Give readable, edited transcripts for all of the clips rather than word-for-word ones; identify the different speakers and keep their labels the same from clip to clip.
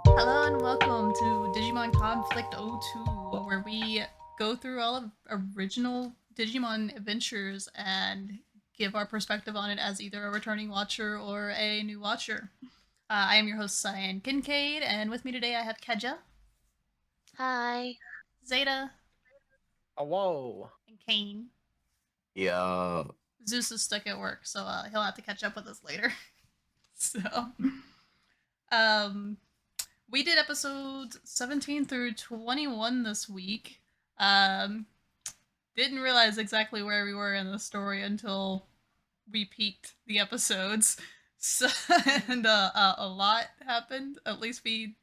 Speaker 1: Hello and welcome to Digimon Conflict 02, where we go through all of original Digimon adventures and give our perspective on it as either a returning watcher or a new watcher. I am your host, Cyan Kincaid, and with me today I have Keja,
Speaker 2: Hi.
Speaker 1: Zeta,
Speaker 3: Oh, whoa.
Speaker 1: and Kain.
Speaker 4: Yeah.
Speaker 1: Zeus is stuck at work, so he'll have to catch up with us later. So, um, we did episodes 17 through 21 this week. Um, didn't realize exactly where we were in the story until we peaked the episodes. So, and a lot happened. At least we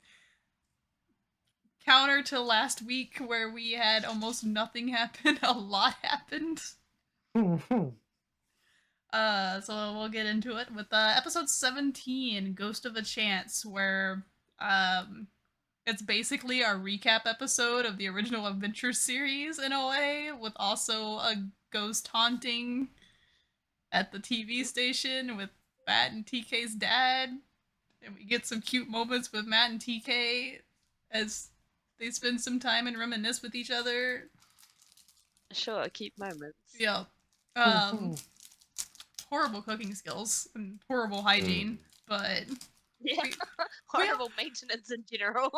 Speaker 1: counter to last week where we had almost nothing happen. A lot happened. So we'll get into it with episode 17, Ghost of a Chance, where um it's basically our recap episode of the original adventure series in a way, with also a ghost haunting at the TV station with Matt and TK's dad. And we get some cute moments with Matt and TK as they spend some time and reminisce with each other.
Speaker 2: Sure, keep moments.
Speaker 1: Yeah. Um, horrible cooking skills and horrible hygiene, but
Speaker 2: Yeah.
Speaker 1: we,
Speaker 2: Horrible maintenance in general.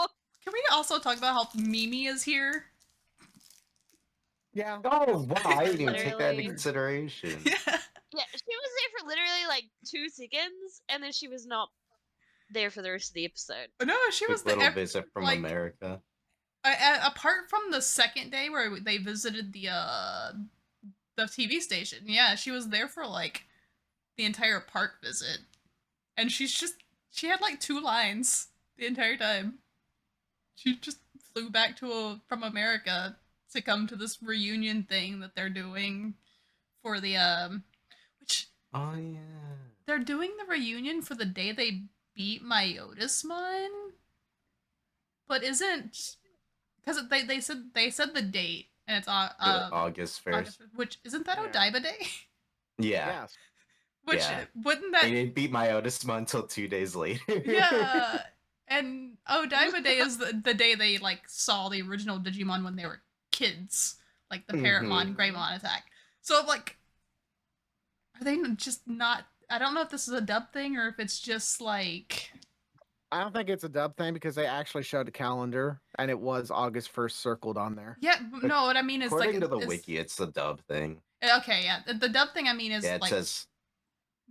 Speaker 1: can we also talk about how Mimi is here?
Speaker 3: Yeah.
Speaker 4: Oh, wow. I didn't even take that into
Speaker 2: Literally.
Speaker 4: consideration.
Speaker 1: Yeah.
Speaker 2: Yeah, she was there for literally like 2 seconds, and then she was not there for the rest of the episode.
Speaker 1: No, she was
Speaker 4: Quick
Speaker 1: the
Speaker 4: little visit from
Speaker 1: like
Speaker 4: America.
Speaker 1: apart from the second day where they visited the TV station. Yeah, she was there for like the entire park visit, and she had like two lines the entire time. She just flew back from America to come to this reunion thing that they're doing for the which
Speaker 4: Oh, yeah.
Speaker 1: they're doing the reunion for the day they beat Myotismon, but isn't because they said the date and it's
Speaker 4: August 1st.
Speaker 1: August, which isn't that
Speaker 3: Yeah.
Speaker 1: Odaiba Day?
Speaker 4: Yeah.
Speaker 3: Yes.
Speaker 1: Which
Speaker 4: Yeah.
Speaker 1: wouldn't
Speaker 4: They
Speaker 1: that
Speaker 4: didn't beat Myotismon until 2 days later.
Speaker 1: yeah? And Odaiba Day is the day they like saw the original Digimon when they were kids, like the Parrotmon, Greymon attack. So like, are they just not? I don't know if this is a dub thing or if it's just like
Speaker 3: I don't think it's a dub thing because they actually showed a calendar and it was August 1st circled on there.
Speaker 1: yeah. No, what I mean is
Speaker 4: According
Speaker 1: like
Speaker 4: to the wiki, it's the dub thing.
Speaker 1: Okay, yeah. The dub thing I mean is
Speaker 4: Yeah, it
Speaker 1: like
Speaker 4: says.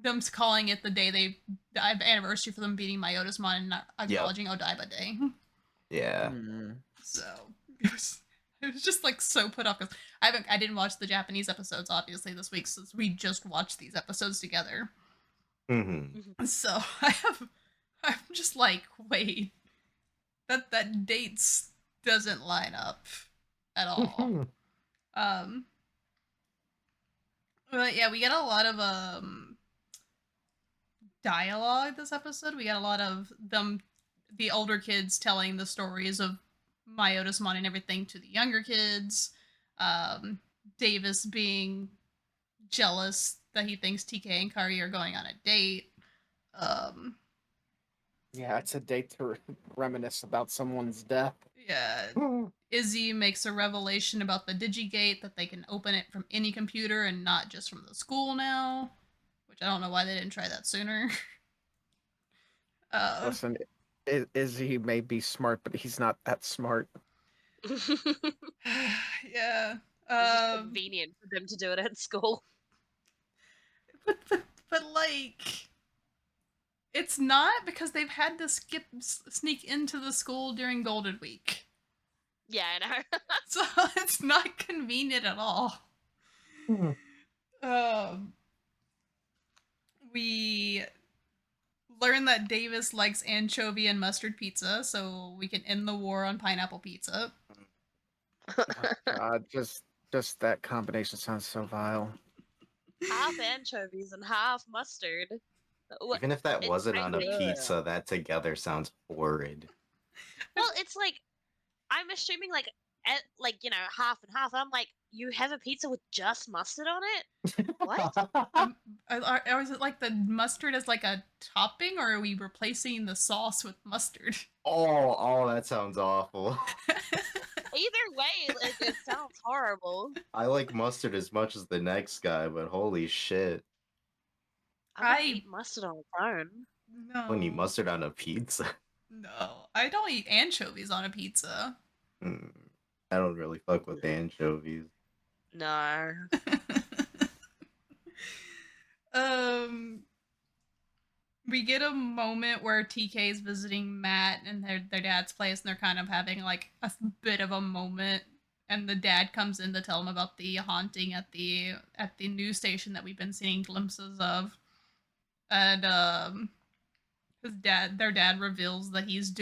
Speaker 1: them calling it the anniversary for them beating Myotismon and not acknowledging Odaiba Day.
Speaker 4: Yeah.
Speaker 1: So it was just like so put off because I didn't watch the Japanese episodes obviously this week since we just watched these episodes together.
Speaker 4: Mm-hmm.
Speaker 1: So I'm just like, wait, that dates doesn't line up at all. But yeah, we get a lot of dialogue this episode. We got a lot of the older kids telling the stories of Myotismon and everything to the younger kids. Davis being jealous that he thinks TK and Kari are going on a date.
Speaker 3: Yeah, it's a date to reminisce about someone's death.
Speaker 1: Yeah. Izzy makes a revelation about the Digigate that they can open it from any computer and not just from the school now, which I don't know why they didn't try that sooner.
Speaker 3: Listen, Izzy may be smart, but he's not that smart.
Speaker 1: Yeah.
Speaker 2: It's just convenient for them to do it at school.
Speaker 1: But like, it's not because they've had to sneak into the school during Golden Week.
Speaker 2: Yeah, I know.
Speaker 1: So it's not convenient at all. We learn that Davis likes anchovy and mustard pizza, so we can end the war on pineapple pizza.
Speaker 3: Just that combination sounds so vile.
Speaker 2: Half anchovies and half mustard.
Speaker 4: Even if that wasn't on a
Speaker 2: frankly-
Speaker 4: pizza, that together sounds horrid.
Speaker 2: Well, it's like, I'm assuming like like, half and half. I'm like, you have a pizza with just mustard on it? What?
Speaker 1: Or is it like the mustard as like a topping, or are we replacing the sauce with mustard?
Speaker 4: Oh, that sounds awful.
Speaker 2: Either way, it sounds horrible.
Speaker 4: I like mustard as much as the next guy, but holy shit.
Speaker 2: I wouldn't eat mustard on its own.
Speaker 1: No.
Speaker 4: I wouldn't eat mustard on a pizza.
Speaker 1: No, I don't eat anchovies on a pizza.
Speaker 4: I don't really fuck with anchovies.
Speaker 2: No.
Speaker 1: We get a moment where TK is visiting Matt and their dad's place, and they're kind of having like a bit of a moment. And the dad comes in to tell him about the haunting at the news station that we've been seeing glimpses of. And their dad reveals that he's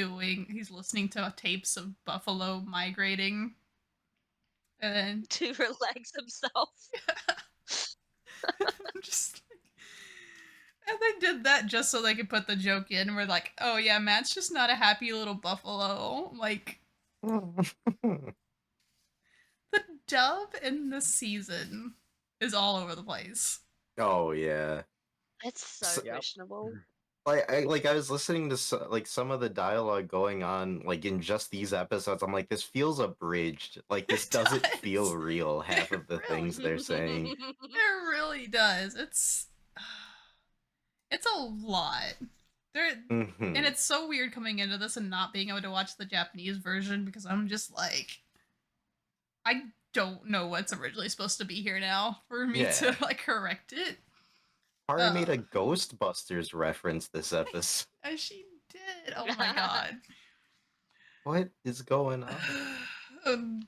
Speaker 1: listening to tapes of buffalo migrating. And then
Speaker 2: to relax himself.
Speaker 1: I'm just like, and they did that just so they could put the joke in. We're like, oh yeah, Matt's just not a happy little buffalo. Like, the dub in this season is all over the place.
Speaker 4: Oh yeah,
Speaker 2: it's so questionable.
Speaker 4: I was listening to some of the dialogue going on like in just these episodes. I'm like, this feels abridged. Like this doesn't feel real. Half of the things they're saying.
Speaker 1: It really does. It's a lot. And it's so weird coming into this and not being able to watch the Japanese version, because I'm just like, I don't know what's originally supposed to be here now for me to like correct it.
Speaker 4: Hari made a Ghostbusters reference this episode.
Speaker 1: She did. Oh my god.
Speaker 4: What is going on?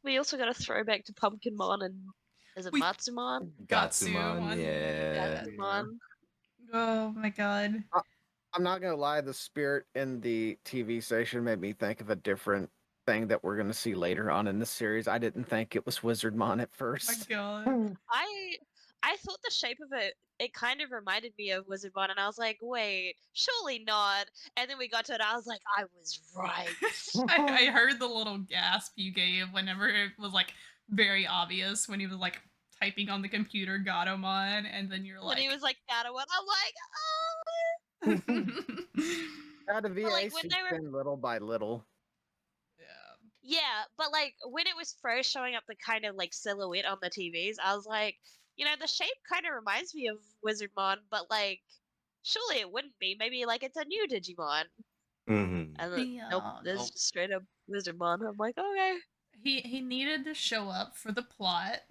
Speaker 2: We also got a throwback to Pumpkinmon and is it Matsumon?
Speaker 4: Gatsumon, yeah.
Speaker 2: Gatsumon.
Speaker 1: Oh my god.
Speaker 3: I'm not gonna lie, the spirit in the TV station made me think of a different thing that we're gonna see later on in the series. I didn't think it was Wizardmon at first.
Speaker 1: Oh my god.
Speaker 2: I thought the shape of it kind of reminded me of Wizardmon, and I was like, wait, surely not. And then we got to it, I was like, I was right.
Speaker 1: I heard the little gasp you gave whenever it was like very obvious when he was like typing on the computer Gatomon, and then you're like,
Speaker 2: when he was like Gatomon, I'm like, oh.
Speaker 3: Out of VA been little by little.
Speaker 2: Yeah, but like when it was first showing up the kind of like silhouette on the TVs, I was like, the shape kind of reminds me of Wizardmon, but like surely it wouldn't be. Maybe like it's a new Digimon. And then, nope, this is straight up Wizardmon. I'm like, okay.
Speaker 1: He needed to show up for the plot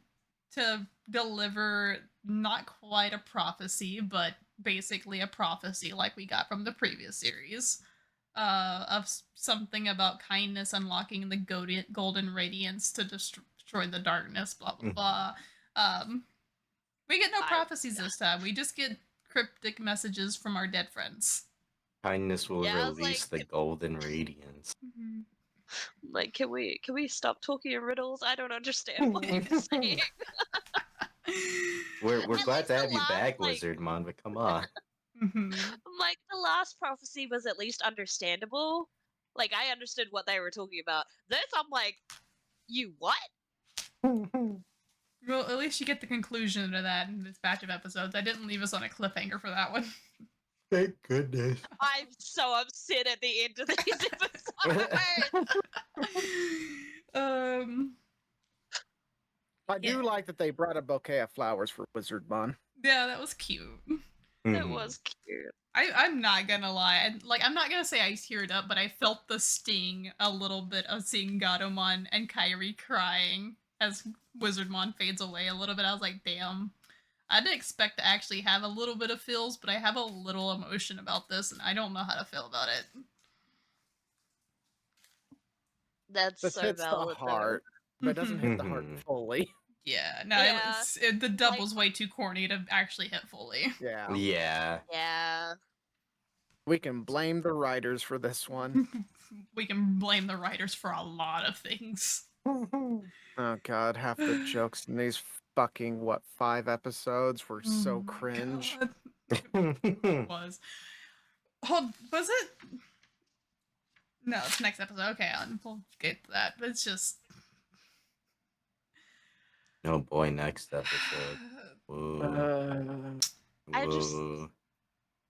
Speaker 1: to deliver not quite a prophecy, but basically a prophecy like we got from the previous series. Of something about kindness unlocking the golden radiance to destroy the darkness, blah blah blah. We get no prophecies this time. We just get cryptic messages from our dead friends.
Speaker 4: Kindness will release the golden radiance.
Speaker 2: Like, can we stop talking in riddles? I don't understand what you're saying.
Speaker 4: We're glad to have you back, Wizardmon, but come on.
Speaker 2: Like, the last prophecy was at least understandable. Like, I understood what they were talking about. This, I'm like, you what?
Speaker 1: Well, at least you get the conclusion to that in this batch of episodes. I didn't leave us on a cliffhanger for that one.
Speaker 4: Thank goodness.
Speaker 2: I'm so upset at the end of these episodes.
Speaker 3: I do like that they brought a bouquet of flowers for Wizardmon.
Speaker 1: Yeah, that was cute.
Speaker 2: That was cute.
Speaker 1: I'm not gonna lie. I'm not gonna say I teared up, but I felt the sting a little bit of seeing Gatomon and Kairi crying as Wizardmon fades away a little bit. I was like, damn. I didn't expect to actually have a little bit of feels, but I have a little emotion about this, and I don't know how to feel about it.
Speaker 2: That's
Speaker 3: this
Speaker 2: so
Speaker 3: hits
Speaker 2: valid.
Speaker 3: The heart, but it doesn't hit the heart fully.
Speaker 1: Yeah, no, the dub was way too corny to actually hit fully.
Speaker 3: Yeah. We can blame the writers for this one.
Speaker 1: We can blame the writers for a lot of things.
Speaker 3: Oh god, half the jokes in these fucking 5 episodes were so cringe.
Speaker 1: It was. Oh, was it? No, it's next episode. Okay, we'll get to that. But it's just.
Speaker 4: Oh boy, next episode. Ooh.
Speaker 2: I just
Speaker 4: Ooh.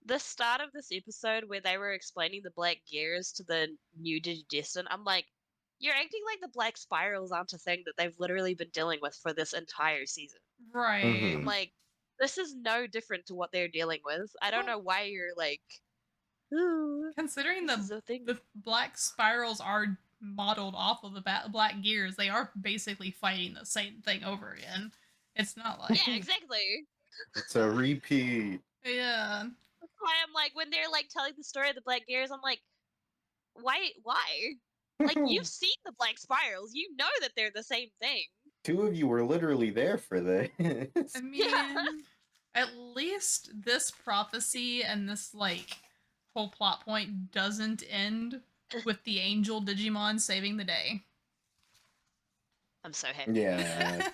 Speaker 2: the start of this episode where they were explaining the black gears to the new Digidestined, I'm like, you're acting like the black spirals aren't a thing that they've literally been dealing with for this entire season.
Speaker 1: Right.
Speaker 2: I'm like, this is no different to what they're dealing with. I don't know why you're like, ooh,
Speaker 1: Considering
Speaker 2: this is a thing.
Speaker 1: the black spirals are modeled off of the black gears, they are basically fighting the same thing over again. It's not like
Speaker 2: Yeah, exactly.
Speaker 4: It's a repeat.
Speaker 1: yeah.
Speaker 2: That's why I'm like, when they're like telling the story of the black gears, I'm like, why? Like, you've seen the black spirals. You know that they're the same thing.
Speaker 4: Two of you were literally there for this.
Speaker 1: I mean, at least this prophecy and this like whole plot point doesn't end with the angel Digimon saving the day.
Speaker 2: I'm so happy.
Speaker 4: Yeah.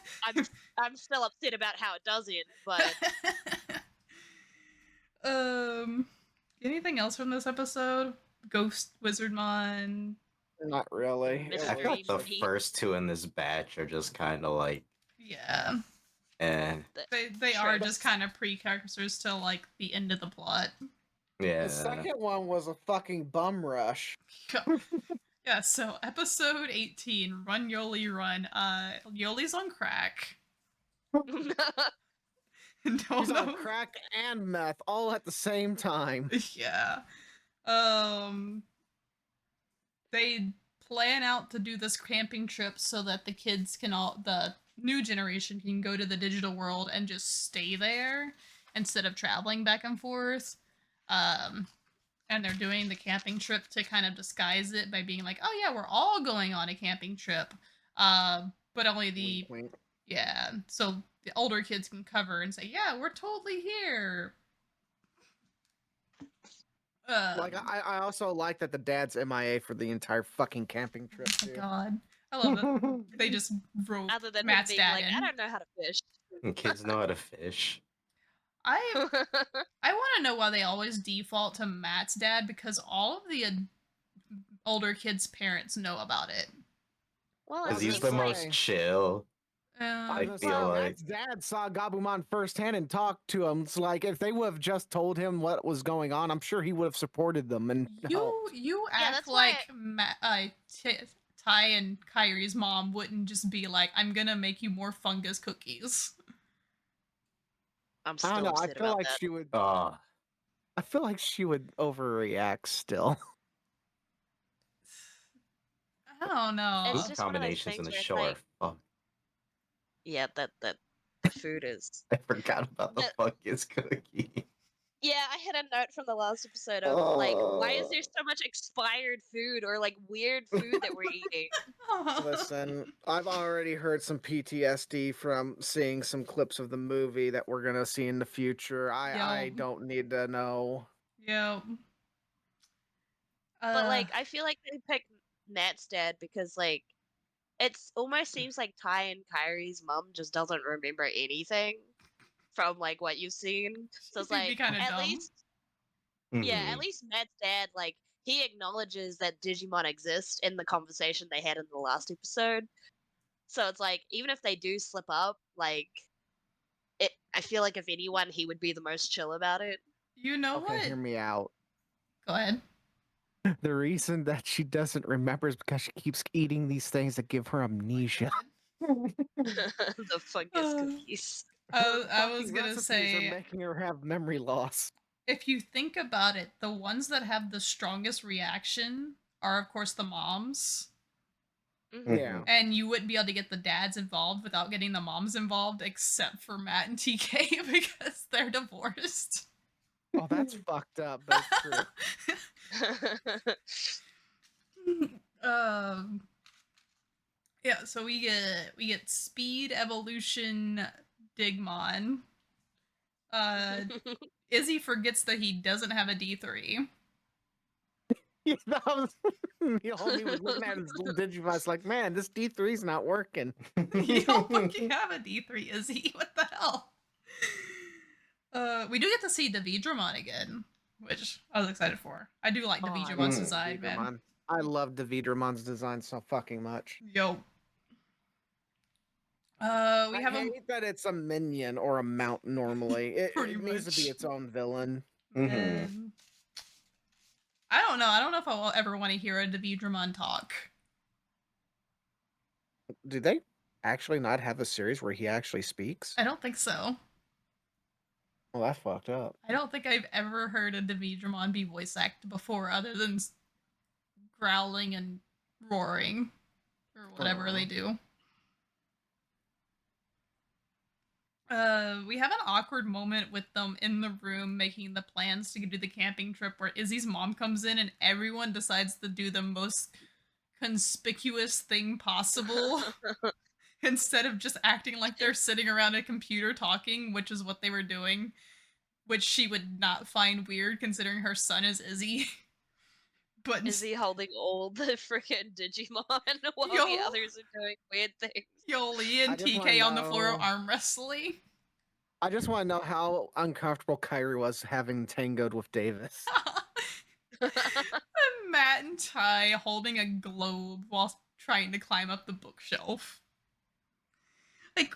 Speaker 2: I'm still upset about how it does end, but
Speaker 1: anything else from this episode? Ghost Wizardmon.
Speaker 3: Not really.
Speaker 2: Mystery
Speaker 4: I thought the
Speaker 2: Meat.
Speaker 4: first two in this batch are just kind of like,
Speaker 1: Yeah. They are
Speaker 2: Tropes.
Speaker 1: just kind of precursors to like the end of the plot.
Speaker 4: yeah.
Speaker 3: The second one was a fucking bum rush.
Speaker 1: Yeah, so episode 18, Run Yoli Run. Yoli's on crack.
Speaker 3: He's on crack and meth all at the same time.
Speaker 1: Yeah. They plan out to do this camping trip so that the kids can the new generation can go to the digital world and just stay there instead of traveling back and forth. And they're doing the camping trip to kind of disguise it by being like, oh yeah, we're all going on a camping trip. But only the,
Speaker 3: Wink, wink.
Speaker 1: yeah, so the older kids can cover and say, yeah, we're totally here.
Speaker 3: Like I also like that the dad's MIA for the entire fucking camping trip
Speaker 1: Oh
Speaker 3: too.
Speaker 1: my god. I love that they just wrote
Speaker 2: other than him
Speaker 1: Matt's
Speaker 2: being
Speaker 1: dad
Speaker 2: like,
Speaker 1: in.
Speaker 2: I don't know how to fish.
Speaker 4: Kids know how to fish.
Speaker 1: I want to know why they always default to Matt's dad, because all of the older kids' parents know about it.
Speaker 2: Well,
Speaker 4: Because
Speaker 2: it
Speaker 4: he's
Speaker 2: seems
Speaker 4: the
Speaker 2: like
Speaker 4: most chill. I
Speaker 3: was
Speaker 4: feel like
Speaker 3: Matt's dad saw Gabumon firsthand and talked to him. It's like if they would have just told him what was going on, I'm sure he would have supported them and helped.
Speaker 1: You
Speaker 2: Yeah,
Speaker 1: act
Speaker 2: that's
Speaker 1: like Ty and Kyrie's mom wouldn't just be like, I'm gonna make you more fungus cookies.
Speaker 2: I'm
Speaker 3: I
Speaker 2: still
Speaker 3: don't know. I
Speaker 2: upset
Speaker 3: feel
Speaker 2: about
Speaker 3: like
Speaker 2: that.
Speaker 3: she would.
Speaker 4: oh,
Speaker 3: I feel like she would overreact still.
Speaker 1: I don't know.
Speaker 2: It's
Speaker 4: food
Speaker 2: just one of those
Speaker 4: combinations in
Speaker 2: things
Speaker 4: the
Speaker 2: where it's
Speaker 4: show
Speaker 2: like,
Speaker 4: are fuck.
Speaker 2: yeah, that the food is.
Speaker 4: I forgot about the
Speaker 2: That-
Speaker 4: fungus cookie.
Speaker 2: Yeah, I had a note from the last episode of like, why is there so much expired food or like weird food that we're eating?
Speaker 3: Listen, I've already heard some PTSD from seeing some clips of the movie that we're gonna see in the future. I
Speaker 1: Yo.
Speaker 3: don't need to know.
Speaker 1: Yep.
Speaker 2: But like, I feel like they picked Matt's dad because like, it's almost seems like Ty and Kyrie's mom just doesn't remember anything from like what you've seen. So it's
Speaker 1: It'd be
Speaker 2: like,
Speaker 1: kinda
Speaker 2: at
Speaker 1: dumb.
Speaker 2: least, yeah, at
Speaker 4: Mhm.
Speaker 2: least Matt's dad like he acknowledges that Digimon exist in the conversation they had in the last episode. So it's like, even if they do slip up, like I feel like if anyone, he would be the most chill about it.
Speaker 1: You know
Speaker 3: Okay,
Speaker 1: what?
Speaker 3: hear me out.
Speaker 1: Go ahead.
Speaker 3: The reason that she doesn't remember is because she keeps eating these things that give her amnesia.
Speaker 2: The fungus
Speaker 1: Uh,
Speaker 2: cookies.
Speaker 1: I was
Speaker 3: Fucking
Speaker 1: gonna
Speaker 3: recipes
Speaker 1: say,
Speaker 3: are making her have memory loss.
Speaker 1: if you think about it, the ones that have the strongest reaction are, of course, the moms.
Speaker 2: Mhm.
Speaker 3: Yeah.
Speaker 1: And you wouldn't be able to get the dads involved without getting the moms involved, except for Matt and TK because they're divorced.
Speaker 3: Oh, that's fucked up, but it's true.
Speaker 1: Yeah, so we get Speed Evolution Digmon. Izzy forgets that he doesn't have a D3.
Speaker 3: Yeah, that was the homie was looking at his little Digimon. Like, man, this D3's not working.
Speaker 1: You don't fucking have a D3, Izzy. What the hell? We do get to see the Vidramon again, which I was excited for. I do like the Vidramon design, man.
Speaker 3: I love Davidramon's design so fucking much.
Speaker 1: Yo. We
Speaker 3: I
Speaker 1: have a
Speaker 3: hate that it's a minion or a mount normally.
Speaker 1: Pretty
Speaker 3: It needs to be
Speaker 1: much.
Speaker 3: its own villain.
Speaker 1: Man. I don't know. I don't know if I will ever want to hear a Davidramon talk.
Speaker 3: Do they actually not have a series where he actually speaks?
Speaker 1: I don't think so.
Speaker 3: Well, that's fucked up.
Speaker 1: I don't think I've ever heard a Davidramon be voice acted before, other than growling and roaring, or whatever they do. We have an awkward moment with them in the room making the plans to do the camping trip where Izzy's mom comes in and everyone decides to do the most conspicuous thing possible instead of just acting like they're sitting around a computer talking, which is what they were doing, which she would not find weird considering her son is Izzy. But
Speaker 2: Izzy holding all the freaking Digimon while the others are doing weird things.
Speaker 1: Yoli and TK on the floor arm wrestling.
Speaker 3: I just want to know how uncomfortable Kyrie was having tangoed with Davis.
Speaker 1: Matt and Ty holding a globe while trying to climb up the bookshelf. Like,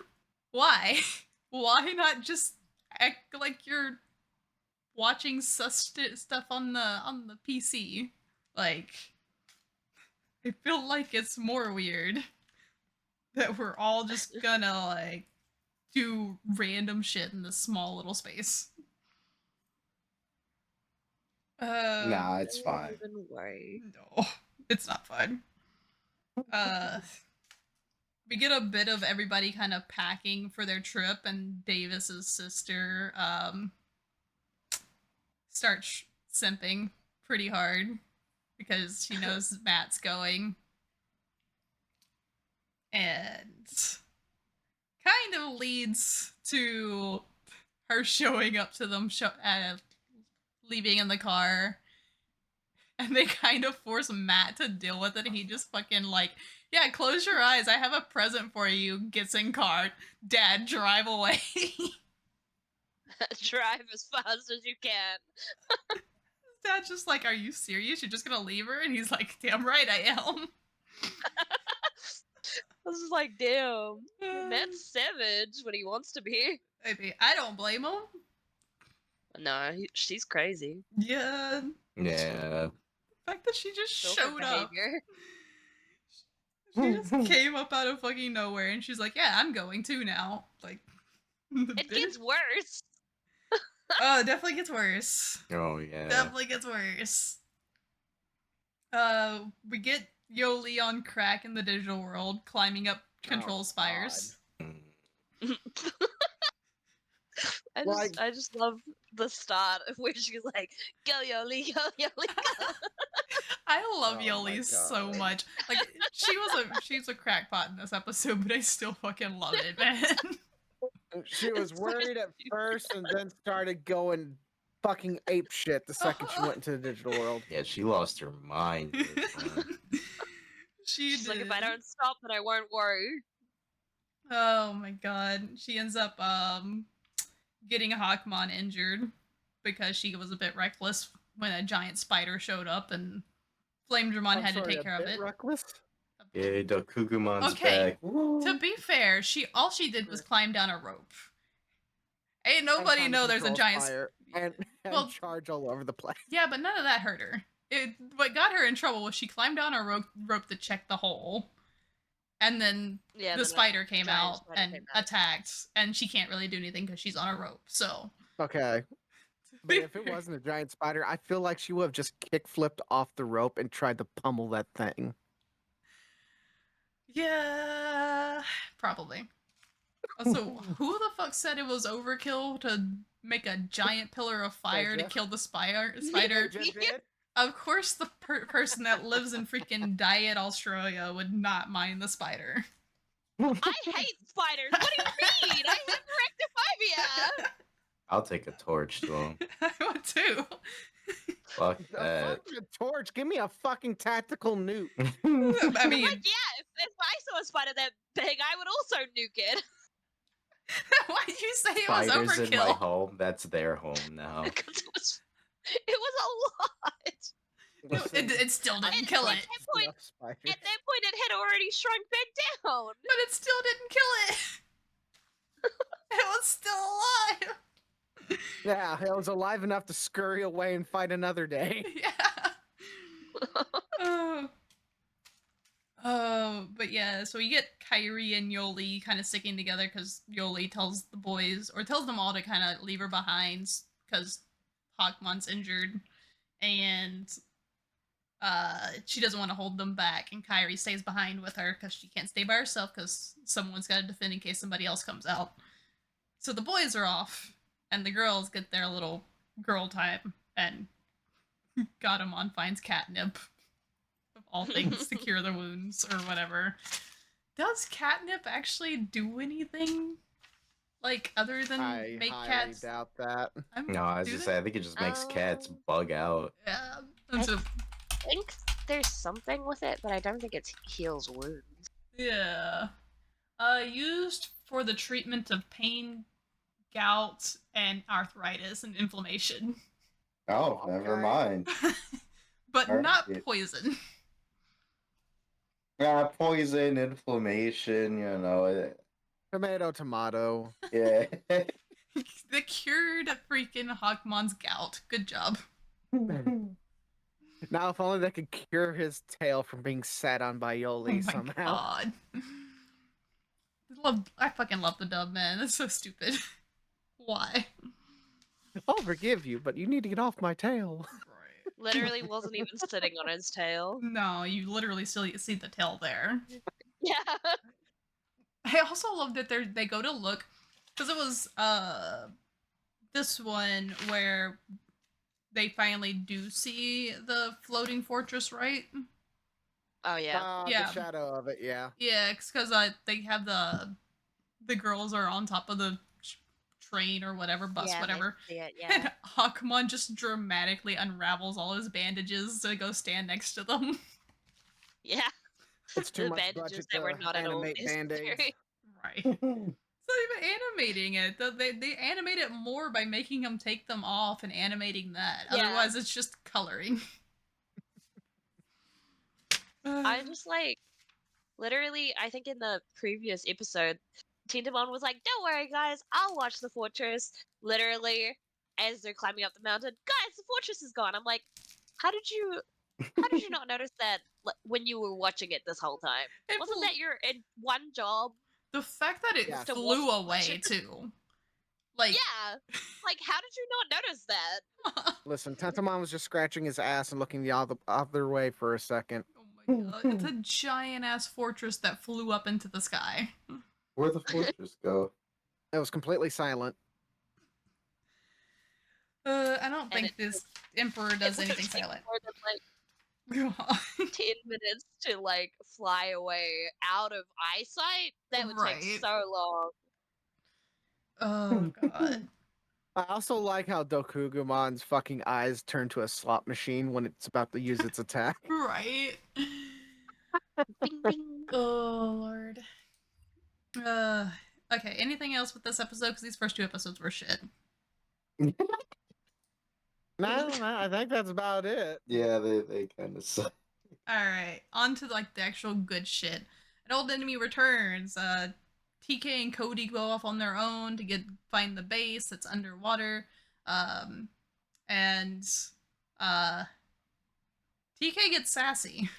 Speaker 1: why? Why not just act like you're watching stuff on the PC? Like, I feel like it's more weird that we're all just gonna like do random shit in this small little space.
Speaker 4: Nah, it's fine.
Speaker 1: No, it's not fun. We get a bit of everybody kind of packing for their trip, and Davis's sister starts simping pretty hard because she knows Matt's going, and kind of leads to her showing up to them, leaving in the car. And they kind of force Matt to deal with it, and he just fucking like, yeah, close your eyes, I have a present for you, gets in car, Dad, drive away.
Speaker 2: Drive as fast as you can.
Speaker 1: Dad's just like, are you serious? You're just gonna leave her? And he's like, damn right I am.
Speaker 2: This is like, damn, Matt's savage when he wants to be.
Speaker 1: Maybe. I don't blame him.
Speaker 2: No, she's crazy.
Speaker 1: Yeah.
Speaker 4: Yeah.
Speaker 1: The fact that she just
Speaker 2: Still
Speaker 1: showed up. She just came up out of fucking nowhere, and she's like, yeah, I'm going too now. Like,
Speaker 2: it gets worse.
Speaker 1: Oh, it definitely gets worse.
Speaker 4: Oh yeah.
Speaker 1: Definitely gets worse. We get Yoli on crack in the digital world, climbing up control spires.
Speaker 2: I just love the start where she's like, go Yoli, go Yoli, go.
Speaker 1: I love Yoli so much. Like, she's a crackpot in this episode, but I still fucking love it, man.
Speaker 3: She was worried at first and then started going fucking ape shit the second she went into the digital world.
Speaker 4: Yeah, she lost her mind.
Speaker 2: She's like, if I don't stop, then I won't worry.
Speaker 1: Oh my god. She ends up getting Hawkmon injured because she was a bit reckless when a giant spider showed up, and Flamedramon had to take care of it.
Speaker 3: Reckless?
Speaker 4: Yeah, the Kugumon's back.
Speaker 1: To be fair, all she did was climb down a rope. Ain't nobody know there's a giant
Speaker 3: spider and charge all over the place.
Speaker 1: Yeah, but none of that hurt her. What got her in trouble was she climbed down a rope to check the hole, and then the spider came out and attacked, and she can't really do anything because she's on a rope. So
Speaker 3: okay. But if it wasn't a giant spider, I feel like she would have just kick-flipped off the rope and tried to pummel that thing.
Speaker 1: Yeah, probably. Also, who the fuck said it was overkill to make a giant pillar of fire to kill the spider? Of course, the person that lives in freaking Diet Australia would not mind the spider.
Speaker 2: I hate spiders. What do you mean? I have rectiphobia.
Speaker 4: I'll take a torch to him.
Speaker 1: I would too.
Speaker 4: Fuck that.
Speaker 3: A torch? Give me a fucking tactical nuke.
Speaker 1: I mean,
Speaker 2: like, yeah, if I saw a spider that big, I would also nuke it.
Speaker 1: Why'd you say it
Speaker 4: Spiders
Speaker 1: was overkill?
Speaker 4: in my home. That's their home now.
Speaker 2: Because it was a lot.
Speaker 1: It still didn't
Speaker 2: At
Speaker 1: kill
Speaker 2: that
Speaker 1: it.
Speaker 2: point,
Speaker 3: Enough spiders.
Speaker 2: at that point, it had already shrunk back down.
Speaker 1: But it still didn't kill it. It was still alive.
Speaker 3: Yeah, it was alive enough to scurry away and fight another day.
Speaker 1: Yeah. But yeah, so we get Kyrie and Yoli kind of sticking together because Yoli tells the boys, or tells them all to kind of leave her behind because Hawkmon's injured. And she doesn't want to hold them back, and Kyrie stays behind with her because she can't stay by herself because someone's got to defend in case somebody else comes out. So the boys are off, and the girls get their little girl time, and Gatomon finds catnip, of all things, to cure the wounds or whatever. Does catnip actually do anything, like, other than
Speaker 3: I
Speaker 1: make
Speaker 3: highly
Speaker 1: cats?
Speaker 3: doubt that.
Speaker 4: No, I was
Speaker 1: do
Speaker 4: just
Speaker 1: they?
Speaker 4: saying, I think it just makes cats
Speaker 2: Um,
Speaker 4: bug out.
Speaker 1: Yeah. And so,
Speaker 2: I think there's something with it, but I don't think it heals wounds.
Speaker 1: yeah. Used for the treatment of pain, gout, and arthritis and inflammation.
Speaker 4: Oh, never
Speaker 3: Okay.
Speaker 4: mind.
Speaker 1: But
Speaker 4: All
Speaker 1: not
Speaker 4: right.
Speaker 1: poison.
Speaker 4: Yeah, poison, inflammation, you know.
Speaker 3: Tomato.
Speaker 4: Yeah.
Speaker 1: They cured freaking Hawkmon's gout. Good job.
Speaker 3: Now, if only they could cure his tail from being sat on by
Speaker 1: Oh
Speaker 3: Yoli
Speaker 1: my
Speaker 3: somehow.
Speaker 1: god. I fucking love the dub, man. That's so stupid. Why?
Speaker 3: I'll forgive you, but you need to get off my tail.
Speaker 1: Right.
Speaker 2: Literally wasn't even sitting on his tail.
Speaker 1: No, you literally still see the tail there.
Speaker 2: Yeah.
Speaker 1: I also love that they go to look, because it was this one where they finally do see the floating fortress, right?
Speaker 2: Oh yeah.
Speaker 1: Yeah.
Speaker 3: The shadow of it, yeah.
Speaker 1: Yeah, because they have the girls are on top of the train or whatever, bus,
Speaker 2: Yeah,
Speaker 1: whatever.
Speaker 2: they see it, yeah.
Speaker 1: And Hawkmon just dramatically unravels all his bandages to go stand next to them.
Speaker 2: Yeah.
Speaker 3: It's too
Speaker 2: The
Speaker 3: much
Speaker 2: bandages
Speaker 3: budget
Speaker 2: that were
Speaker 3: to
Speaker 2: not at all
Speaker 3: animate Band-Aids.
Speaker 2: necessary.
Speaker 1: Right. It's not even animating it. They animate it more by making him take them off and animating that.
Speaker 2: Yeah.
Speaker 1: Otherwise, it's just coloring.
Speaker 2: I just like, literally, I think in the previous episode, Tindamon was like, "Don't worry, guys, I'll watch the fortress." Literally, as they're climbing up the mountain, guys, the fortress is gone. I'm like, how did you not notice that when you were watching it this whole time?
Speaker 1: It
Speaker 2: Wasn't
Speaker 1: flew-
Speaker 2: that your one job?
Speaker 1: the fact that it
Speaker 3: Yeah.
Speaker 2: To
Speaker 1: flew
Speaker 2: watch the
Speaker 1: away
Speaker 2: fortress?
Speaker 1: too. Like,
Speaker 2: Yeah, like how did you not notice that?
Speaker 3: Listen, Tentamon was just scratching his ass and looking the other way for a second.
Speaker 1: oh my god, it's a giant ass fortress that flew up into the sky.
Speaker 4: Where'd the fortress go?
Speaker 3: It was completely silent.
Speaker 1: I don't
Speaker 2: And
Speaker 1: think
Speaker 2: it
Speaker 1: this emperor does
Speaker 2: It would
Speaker 1: anything
Speaker 2: take
Speaker 1: silent.
Speaker 2: more than like 10 minutes to like fly away out of eyesight. That would
Speaker 1: Right.
Speaker 2: take so long.
Speaker 1: Oh god.
Speaker 3: I also like how Dokugumon's fucking eyes turn to a slot machine when it's about to use its attack.
Speaker 1: Right.
Speaker 2: Bing, bing.
Speaker 1: Oh lord. Okay, anything else with this episode? Because these first two episodes were shit.
Speaker 3: No, I think that's about it.
Speaker 4: Yeah, they kind of suck.
Speaker 1: Alright, on to like the actual good shit. An old enemy returns. TK and Cody go off on their own to find the base that's underwater. And TK gets sassy.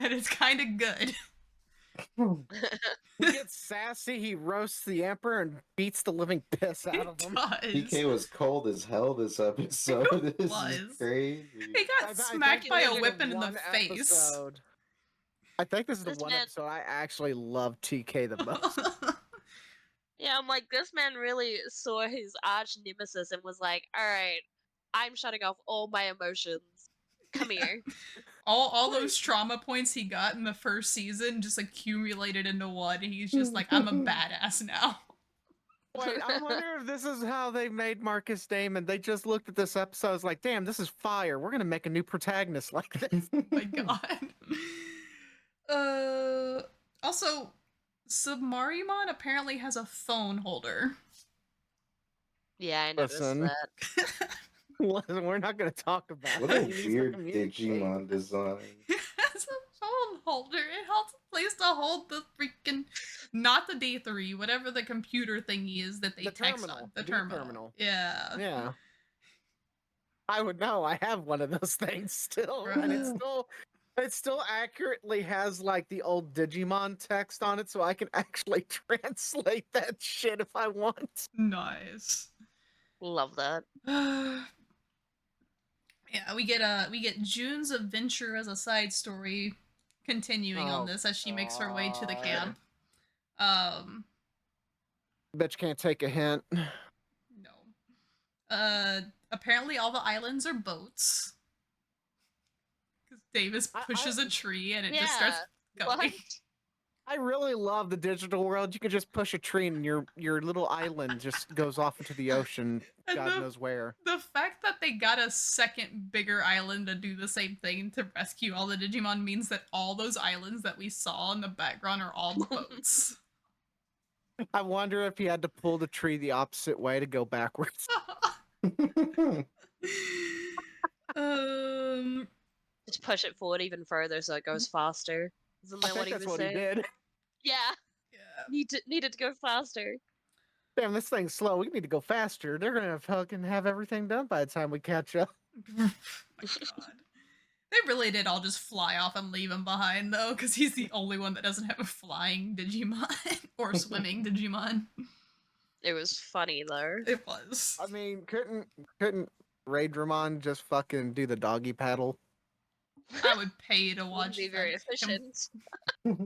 Speaker 1: And it's kind of good.
Speaker 3: He gets sassy, he roasts the Emperor and beats the living piss out of him.
Speaker 4: PK was cold as hell this episode. This
Speaker 1: was.
Speaker 4: is crazy.
Speaker 1: He got smacked by a whipping in the face.
Speaker 3: Episode. I think this is the
Speaker 2: This
Speaker 3: one
Speaker 2: man-
Speaker 3: episode I actually love TK the most.
Speaker 2: Yeah, I'm like, this man really saw his arch nemesis and was like, all right, I'm shutting off all my emotions. Come here.
Speaker 1: all those trauma points he got in the first season just accumulated into one. He's just like, I'm a badass now.
Speaker 3: Wait, I wonder if this is how they made Marcus Damon. They just looked at this episode, I was like, damn, this is fire. We're gonna make a new protagonist like this.
Speaker 1: Oh my god. Also, Submarimon apparently has a phone holder.
Speaker 2: Yeah, I noticed
Speaker 3: Listen.
Speaker 2: that.
Speaker 3: Listen, we're not going to talk about
Speaker 4: What
Speaker 3: it.
Speaker 4: a
Speaker 3: He needs to
Speaker 4: weird
Speaker 3: communicate.
Speaker 4: Digimon design.
Speaker 1: It's a phone holder. It holds a place to hold the freaking, not the D3, whatever the computer thingy is that they
Speaker 3: The
Speaker 1: text
Speaker 3: terminal.
Speaker 1: on. The
Speaker 3: The
Speaker 1: terminal.
Speaker 3: terminal.
Speaker 1: Yeah.
Speaker 3: Yeah. I would know. I have one of those things still, and it still accurately has like the old Digimon text on it, so I can actually translate that shit if I want.
Speaker 1: Nice.
Speaker 2: Love that.
Speaker 1: Yeah, we get June's adventure as a side story continuing on
Speaker 3: Oh,
Speaker 1: this as she makes her way to the
Speaker 3: God.
Speaker 1: camp. Um,
Speaker 3: Bitch can't take a hint.
Speaker 1: no. Apparently all the islands are boats. Because Davis pushes a tree and it just starts
Speaker 2: Yeah.
Speaker 1: going.
Speaker 2: What?
Speaker 3: I really love the digital world. You can just push a tree and your little island just goes off into the ocean,
Speaker 1: And
Speaker 3: God knows where.
Speaker 1: The fact that they got a second bigger island to do the same thing to rescue all the Digimon means that all those islands that we saw in the background are all boats.
Speaker 3: I wonder if he had to pull the tree the opposite way to go backwards.
Speaker 1: um,
Speaker 2: Just push it forward even further so it goes faster. Isn't
Speaker 3: I
Speaker 2: that
Speaker 3: think
Speaker 2: what he
Speaker 3: that's
Speaker 2: was
Speaker 3: what
Speaker 2: saying?
Speaker 3: he did.
Speaker 2: Yeah.
Speaker 1: yeah.
Speaker 2: Needed to go faster.
Speaker 3: Damn, this thing's slow. We need to go faster. They're gonna fucking have everything done by the time we catch up.
Speaker 1: My God. They really did all just fly off and leave him behind, though, because he's the only one that doesn't have a flying Digimon or swimming Digimon.
Speaker 2: It was funny though.
Speaker 1: It was.
Speaker 3: I mean, couldn't Raydramon just fucking do the doggy paddle?
Speaker 1: I would pay to
Speaker 2: Wouldn't
Speaker 1: watch
Speaker 2: be very
Speaker 1: him.
Speaker 2: efficient.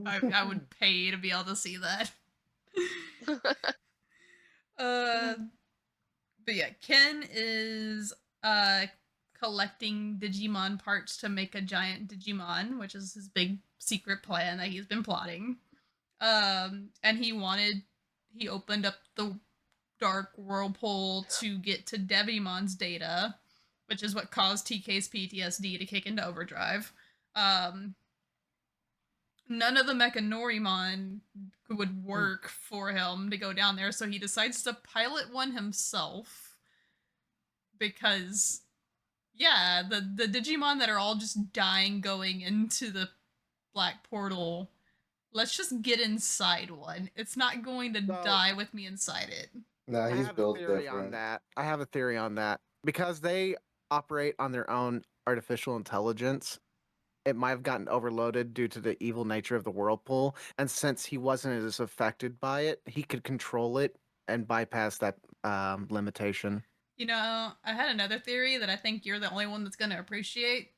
Speaker 1: I would pay to be able to see that. But yeah, Ken is collecting Digimon parts to make a giant Digimon, which is his big secret plan that he's been plotting. And he opened up the dark whirlpool to get to Devimon's data, which is what caused TK's PTSD to kick into overdrive. None of the Mechanorimon would work for him to go down there, so he decides to pilot one himself. Because, yeah, the Digimon that are all just dying going into the black portal, let's just get inside one. It's not going to die with me inside it.
Speaker 4: Nah,
Speaker 3: I
Speaker 4: he's
Speaker 3: have a
Speaker 4: built
Speaker 3: theory
Speaker 4: different.
Speaker 3: on that. I have a theory on that. Because they operate on their own artificial intelligence, it might have gotten overloaded due to the evil nature of the whirlpool. And since he wasn't as affected by it, he could control it and bypass that limitation.
Speaker 1: You know, I had another theory that I think you're the only one that's going to appreciate.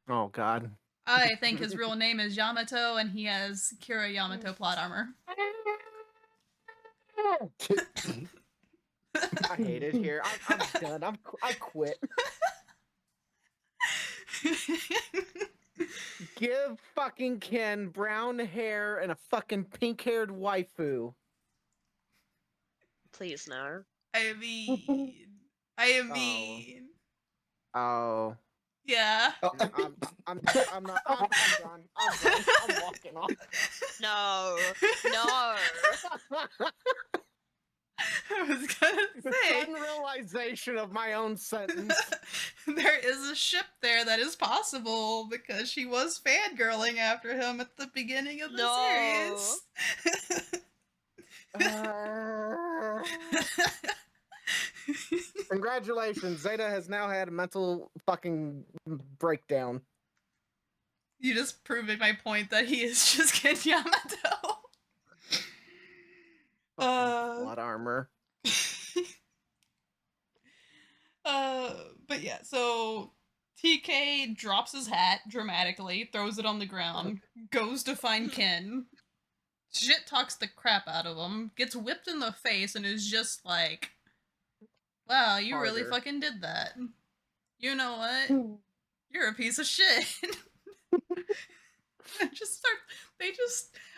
Speaker 3: Oh, God.
Speaker 1: I think his real name is Yamato, and he has Kira Yamato plot armor.
Speaker 3: I hate it here. I'm done. I quit. Give fucking Ken brown hair and a fucking pink-haired waifu.
Speaker 2: Please no.
Speaker 1: I mean.
Speaker 3: Oh.
Speaker 1: Yeah.
Speaker 3: I'm not. I'm done. I'm walking off.
Speaker 2: No. No.
Speaker 1: I was gonna
Speaker 3: The
Speaker 1: say.
Speaker 3: sudden realization of my own sentence.
Speaker 1: There is a ship there that is possible because she was fangirling after him at the beginning of the series.
Speaker 3: Congratulations, Zeta has now had a mental fucking breakdown.
Speaker 1: You just proving my point that he is just Ken Yamato.
Speaker 3: Plot armor.
Speaker 1: But yeah, so TK drops his hat dramatically, throws it on the ground, goes to find Ken, shit talks the crap out of him, gets whipped in the face, and is just like, wow, you really fucking did that. You know what? You're a piece of shit.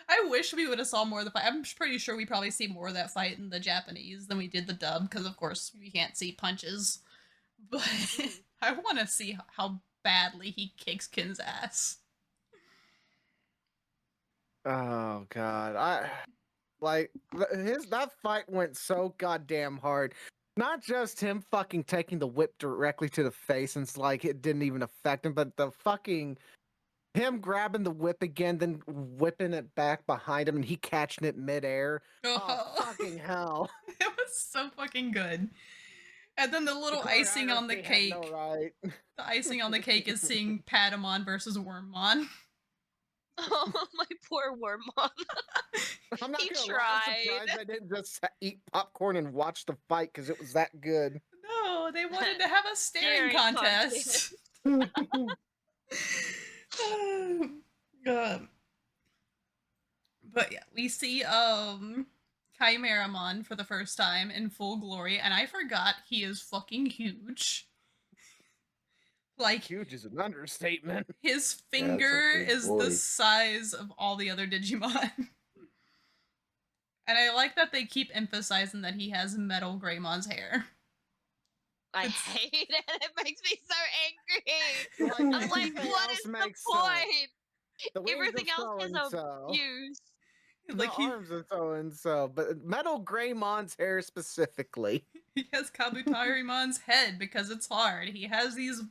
Speaker 1: I wish we would have saw more of the fight. I'm pretty sure we probably see more of that fight in the Japanese than we did the dub, because of course we can't see punches. But I want to see how badly he kicks Ken's ass.
Speaker 3: Oh God, that fight went so goddamn hard. Not just him fucking taking the whip directly to the face and it's like it didn't even affect him, but the fucking him grabbing the whip again, then whipping it back behind him and he catching it midair. Oh fucking hell.
Speaker 1: It was so fucking good. And then the little icing on the
Speaker 3: choreography had
Speaker 1: cake.
Speaker 3: no right.
Speaker 1: The icing on the cake is seeing Patamon versus Wormmon.
Speaker 2: Oh, my poor Wormmon.
Speaker 3: I'm not
Speaker 2: He
Speaker 3: gonna lie, I'm
Speaker 2: tried.
Speaker 3: surprised I didn't just eat popcorn and watch the fight because it was that good.
Speaker 1: No, they wanted to have a staring
Speaker 2: Staring
Speaker 1: contest. Um, but yeah, we see Chimeramon for the first time in full glory, and I forgot he is fucking huge. Like,
Speaker 3: Huge is an understatement.
Speaker 1: his
Speaker 4: Yeah,
Speaker 1: finger
Speaker 4: it's a big
Speaker 1: is
Speaker 4: boy.
Speaker 1: the size of all the other Digimon. And I like that they keep emphasizing that he has Metal Greymon's hair.
Speaker 2: I
Speaker 1: It's-
Speaker 2: hate it. It makes me so angry.
Speaker 3: Like,
Speaker 2: I'm like,
Speaker 3: everything
Speaker 2: what
Speaker 3: else
Speaker 2: is the
Speaker 3: makes
Speaker 2: point?
Speaker 3: The wings
Speaker 2: Everything
Speaker 3: are
Speaker 2: else has a
Speaker 3: so-and-so.
Speaker 2: use.
Speaker 3: The
Speaker 1: Like,
Speaker 3: arms are so and so, but Metal Greymon's hair specifically.
Speaker 1: he has Kabutarimon's head because it's hard. He has these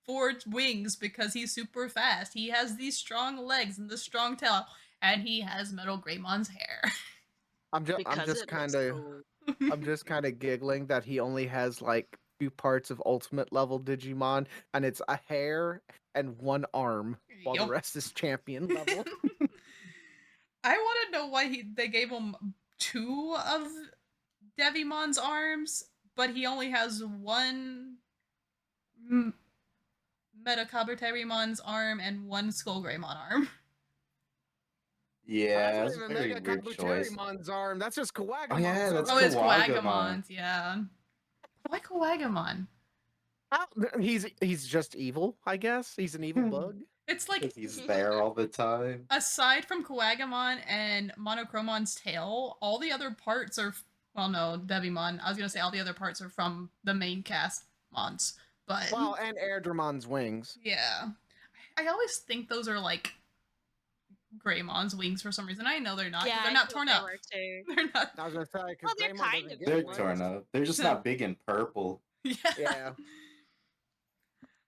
Speaker 1: four wings because he's super fast. He has these strong legs and this strong tail, and he has Metal Greymon's hair.
Speaker 3: I'm just
Speaker 2: Because it looks
Speaker 3: kind of
Speaker 2: cool.
Speaker 3: I'm just kind of giggling that he only has like few parts of ultimate level Digimon, and it's a hair and one arm, while the
Speaker 1: Yup.
Speaker 3: rest is champion level.
Speaker 1: I want to know why they gave him two of Devimon's arms, but he only has one Metakabuterimon's arm and one Skullgreymon arm.
Speaker 4: Yeah,
Speaker 3: That's
Speaker 4: that's a
Speaker 3: not even
Speaker 4: very
Speaker 3: Mega
Speaker 4: weird choice.
Speaker 3: Kabutarimon's arm. That's just Kawagumon's
Speaker 4: Oh, yeah,
Speaker 3: arm.
Speaker 4: that's
Speaker 1: Oh, it's
Speaker 4: Kawagamon.
Speaker 1: Kawagamon's, yeah. Why Kawagamon?
Speaker 3: Oh, he's just evil, I guess. He's an evil bug.
Speaker 1: It's like,
Speaker 4: He's there all the time.
Speaker 1: aside from Kawagamon and Monochromon's tail, all the other parts are, well, no, Devimon. I was gonna say all the other parts are from the main cast mons, but
Speaker 3: Well, and Airdramon's wings.
Speaker 1: yeah, I always think those are like Greymon's wings for some reason. I know they're not. 'Cause
Speaker 2: Yeah,
Speaker 1: they're
Speaker 2: I
Speaker 1: not
Speaker 2: thought
Speaker 1: torn
Speaker 2: they
Speaker 1: up.
Speaker 2: were too.
Speaker 1: They're not.
Speaker 3: I was gonna say because
Speaker 2: Well, they're kind of
Speaker 4: They're
Speaker 2: Greymon's.
Speaker 4: torn up. They're just not big and purple.
Speaker 1: Yeah.
Speaker 3: Yeah.